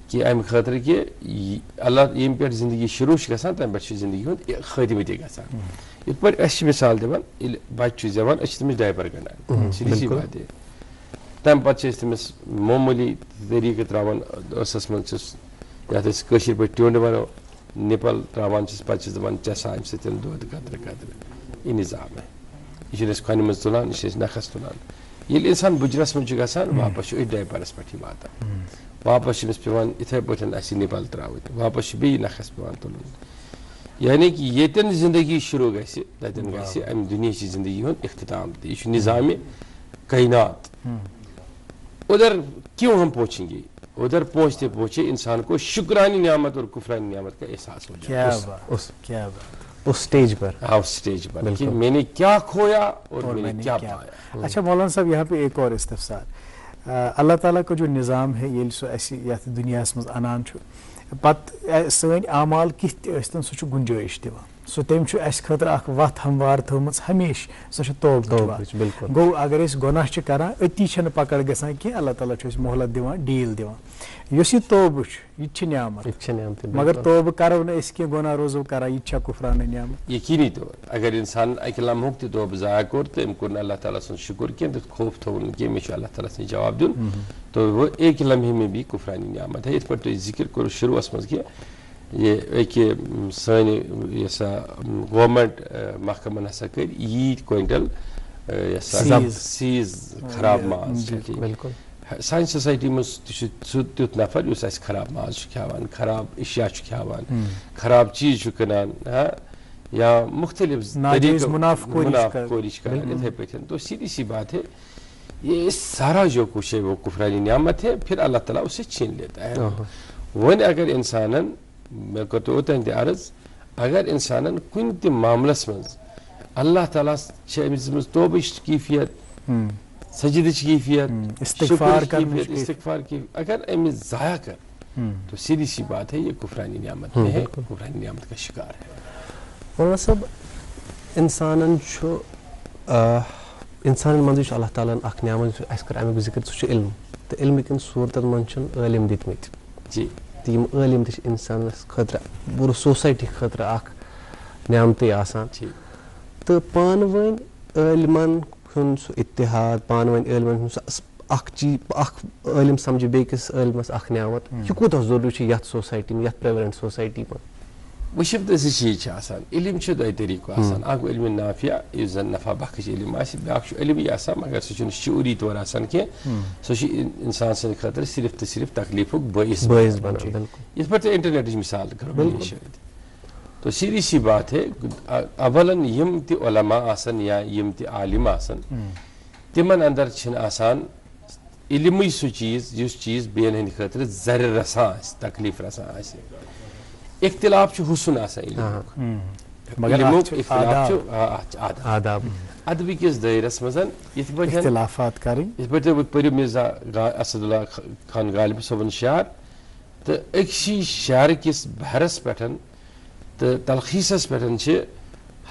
کہ امہِ خٲطرٕ کہ اللہ ییٚمہِ پٮ۪ٹھ زندگی شروٗع چھِ گژھان تمہِ پٮ۪ٹھ چھُ زندگی ہُنٛد خٲتمہٕ تہِ گژھان. یِتھ پٲٹھۍ أسۍ چھِ مِثال دِوان ییٚلہِ بچہِ چھُ زٮ۪وان أسۍ چھِ تٔمِس ڈایپر گنٛڈان, سیٖدھی بات ہے. تمہِ پتہٕ چھِ أسۍ تٔمِس معموٗلی طریٖقہٕ تراوان ٲسس منٛز چھِس یتھ أسۍ کٲشِر پٲٹھۍ ٹیوٚنٛڈ ونو نِپل تراوان چھِس پتہٕ چھِس دپان چسا امہِ سۭتۍ دۄد قطرٕ قطرٕ, یہِ نظام ہے. یہِ چھِنہٕ أسۍ کھۄنہِ منٛز تُلان, یہِ چھِ أسۍ نکھس تُلان. ییٚلہِ اِنسان بُجرس منٛز چھُ گژھان واپس چھُ أتھۍ ڈایپرس پٮ۪ٹھٕے واتان, واپس چھِ أمِس پیٚوان یِتھٕے پٲٹھۍ اَسہِ نِپل تراوٕنۍ, واپس چھُ بیٚیہِ نکھس پیٚوان تُلُن. یعنی کہ ییٚتٮ۪ن زندگی شروٗع گژھِ تتٮ۪ن گژھِ امہِ دُنیہچہِ زندگی ہُنٛد اختتام تہِ. یہِ چھُ نظامِ کائنات. ادھر کیوں ہم پہنچیں گے, ادھر پہنچتے پہنچے انسان کو شکرانی نعمت اور کفرانی نعمت کا احساس ہو جائے اس سٹیج پر, اس سٹیج پر کہ میں نے کیا کھویا اور میں نے کیا پایا. اچھا مولانا صاحب یہاں پہ ایک اور استفسار, اللہ تعالیٰ کا جو نظام ہے ییٚلہِ سُہ اَسہِ یتھ دُنیاہس منٛز انان چھُ پتہٕ سٲنۍ اعمال کِتھ تہِ ٲسۍتن سُہ چھُ گُنجٲیش دِوان, سُہ تٔمۍ چھُ اَسہِ خٲطرٕ اکھ وتھ ہموار تھٲومٕژ ہمیشہِ, سۄ چھِ توبہٕچ وتھ. گوٚو اگر أسۍ گۄناہ چھِ کران أتی چھنہٕ پکڑ گژھان کینٛہہ, اللہ تعالیٰ چھُ اَسہِ مہلت دِوان, ڈیٖل دِوان. یُس یہِ توبہٕ چھُ یہِ تہِ چھِ نعمت, مگر توبہٕ کرو نہٕ أسۍ کینٛہہ, گۄناہ روزو کران, یہِ تہِ چھا کفرانٕے نعمت؟ یقینی طور اگر انسان اکہِ لمحُک تہِ توبہٕ ضایع کوٚر تہٕ أمۍ کوٚر نہٕ اللہ تعالیٰ سُنٛد شُکُر کینٛہہ تہٕ خوف تھوٚوُن نہٕ کینٛہہ مےٚ چھُ اللہ تعالیٰ سٕنٛدِ جواب دیُن, تو وہ ایک لمحے میں بھی کفرانی نعمت ہے. یِتھ پٲٹھۍ تُہۍ ذِکر کوٚروٕ شروٗعس منٛز کہِ یہ أکہِ سانہِ یہِ ہسا گورمنٹ محکمن ہسا کٔرۍ ییٖتۍ کویِنٹل یہِ ہسا سیٖز خراب ماز. سانہِ سوسایٹی منٛز تہِ چھُ سُہ تیُتھ نفر یُس اَسہِ خراب ماز چھُ کھٮ۪وان, خراب اشیا چھُ کھٮ۪وان, خراب چیٖز چھُ کٕنان, یا مختلف منافع خوری چھِ کران یِتھٕے پٲٹھۍ. تو سیدھی سی بات ہے یہ سارا جو کچھ ہے وہ کفرانی نعمت ہے, پھر اللہ تعالیٰ اسے چھین لیتا ہے. وۄنۍ اگر انسانن مےٚ کوٚر تۄہہِ اوٚتانۍ تہِ عرض, اگر انسانن کُنہِ تہِ معاملس منٛز اللہ تعالیٰ چھِ أمِس دِژمٕژ توبٕچ کیفیت, سجدٕچ کیفیت, استغفار کی, اگر أمِس ضایع کر تو سیدھی سی بات ہے یہ کفرانی نعمت میں ہے, کفرانی نعمت کا شکار ہے. مولانا صٲب انسانن چھُ انسانن منٛزٕے چھُ اللہ تعالیٰ ہن اکھ نعمت اَسہِ کٔر امیُک ذِکر, سُہ چھُ علم. تہٕ علمٕکٮ۪ن صوٗرتن منٛز چھِنہٕ عٲلِم دِتمٕتۍ. جی تہٕ یِم عٲلِم تہِ چھِ انسانس خٲطرٕ پوٗرٕ سوسایٹی خٲطرٕ اکھ نعمتٕے آسان. تہٕ پانہٕ ؤنۍ عٲلمن ہُنٛد سُہ اتحاد, پانہٕ ؤنۍ عٲلمن ہُنٛد سُہ اکھ چیٖز, اکھ عٲلِم سمجھِ بیٚکِس عٲلمس اکھ نعمت, یہِ کوٗتاہ ضروٗری چھُ یتھ سوسایٹی منٛز, یتھ پریویلنٹ سوسایٹی منٛز؟ وٕچھِو تہٕ زٕ چیٖز چھِ آسان. علم چھُ دۄیہِ طٔریٖقو آسان, اکھ گوٚو علمِ نافیہ یُس زن نفع بخش علم آسہِ, بیٛاکھ چھُ علمٕے آسان مگر سُہ چھُنہٕ شعوٗری طور آسان کینٛہہ, سُہ چھُ انسان سٕنٛدِ خٲطرٕ صرف تہٕ صرف تکلیٖفُک بٲعث بنان. یِتھ پٲٹھۍ تۄہہِ انٹرنیٹٕچ مثال کرو مےٚ شٲید. تو سیدھی سی بات ہے اولن یِم تہِ علما آسن یا یِم تہِ عالم آسن تِمن اندر چھِنہٕ آسان علمٕے سُہ چیٖز یُس چیٖز بیٚین ہٕنٛدِ خٲطرٕ زرِ رسان آسہِ, تکلیٖف رسان آسہِ. اختلاف چھُ حُسن آسان علمُک, اختلاف چھُ آداب. ادبہٕ کِس دٲیرس منٛز یِتھ پٲٹھۍ تُہۍ پٔرِو مرزا اسد اللہ خان غالب صٲبُن شعر, تہٕ أکسی شعرٕ کِس بہرس پٮ۪ٹھ تہٕ تلخیٖصس پٮ۪ٹھ چھِ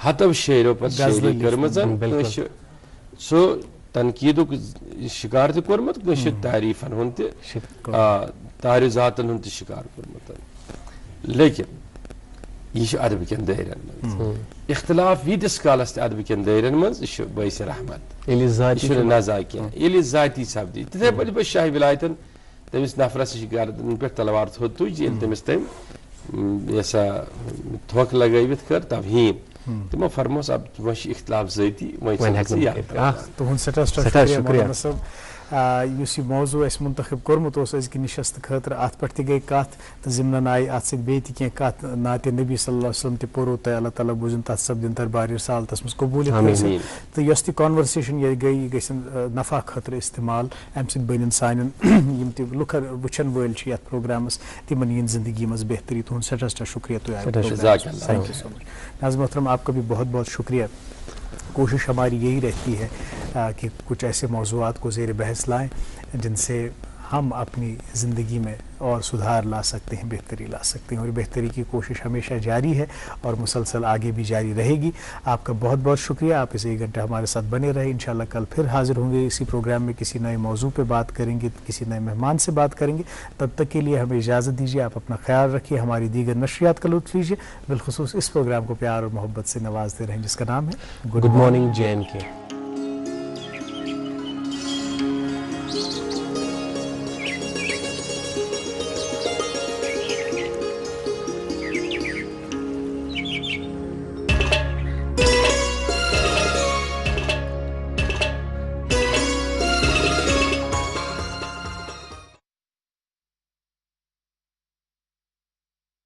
ہتو شعرو پتہٕ شٲعری کٔرمٕژ. کٲنٛسہِ چھُ سُہ تنقید شکار تہ کورمت کٲنٛسہِ تعریفن ہُنٛد تہِ تعریضاتن ہُنٛد تہِ شکار کورمت لیکن یہ ادب کٮ۪ن دٲیرن منٛز اختلاف ییٖتِس کالس تہِ ادب کٮ۪ن دٲیرن منٛز یہِ چھُ باعث رحمت یہِ چھُنہٕ نزا کینٛہہ ییٚلہِ ذاتی سپدی تِتھے پٲٹھۍ پٲٹھۍ شاہ ولایتن تٔمِس نفرس چھِ گردن پٮ۪ٹھ تلوار تھوٚد تُج ییٚلہِ تٔمِس تٔمۍ یہِ ہسا تھوٚکھ لگٲوِتھ کٔر توہیٖن تِمو فرموس اب وۄنۍ چھِ اختلاف ذٲتی تُہُنٛد سٮ۪ٹھاہ شُکریہ مولانا صٲب یُس یہِ موضوٗع اَسہِ مُنتخب کوٚرمُت اوس أزکہِ نِشستہٕ خٲطرٕ اَتھ پٮ۪ٹھ تہِ گٔے کَتھ تہٕ ضِمنن آیہِ اَتھ سۭتۍ بیٚیہِ تہِ کینٛہہ کَتھ نعتِ نبی صلی اللہ علیہ وسلم تہِ پوٚروٕ تۄہہِ اللہ تعالیٰ بوٗزِن تَتھ سپدِن دربارِ رسالتس منٛز قبوٗلیت حٲصِل تہٕ یۄس تہِ کانورسیشن یہِ گٔے یہِ گژھن نفع خٲطرٕ استعمال اَمہِ سۭتۍ بٔنِن سانٮ۪ن یِم تہِ لُکن وٕچھن وٲلۍ چھِ یتھ پروگرامس تِمن یِن زندگی منٛز بہتری تُہُنٛد سٮ۪ٹھاہ شُکریہ تُہۍ آیہِ تھینک یو سو مچ ناظرین محترم آپ کا بھی بہت بہت شکریہ کوشش ہماری یہی رہتی ہے کہ کچھ ایسے موضوعات کو زیر بحث لائیں جن سے ہم اپنی زندگی میں اور سدھار لا سکتے ہیں بہتری لا سکتے ہیں اور بہتری کی کوشش ہمیشہ جاری ہے اور مسلسل آگے بھی جاری رہے گی آپ کا بہت بہت شکریہ آپ اس 1 گھنٹہ ہمارے ساتھ بنے رہے انشاءاللہ کل پھر حاضر ہوں گے اسی پروگرام میں کسی نئے موضوع پہ بات کریں گے کسی نئے مہمان سے بات کریں گے تب تک کے لیے ہمیں اجازت دیجیے آپ اپنا خیال رکھیے ہماری دیگر نشریات کا لطف لیجیے بالخصوص اس پروگرام کو پیار اور محبت سے نوازتے رہیں جس کا نام ہے گڈ مارننگ JNK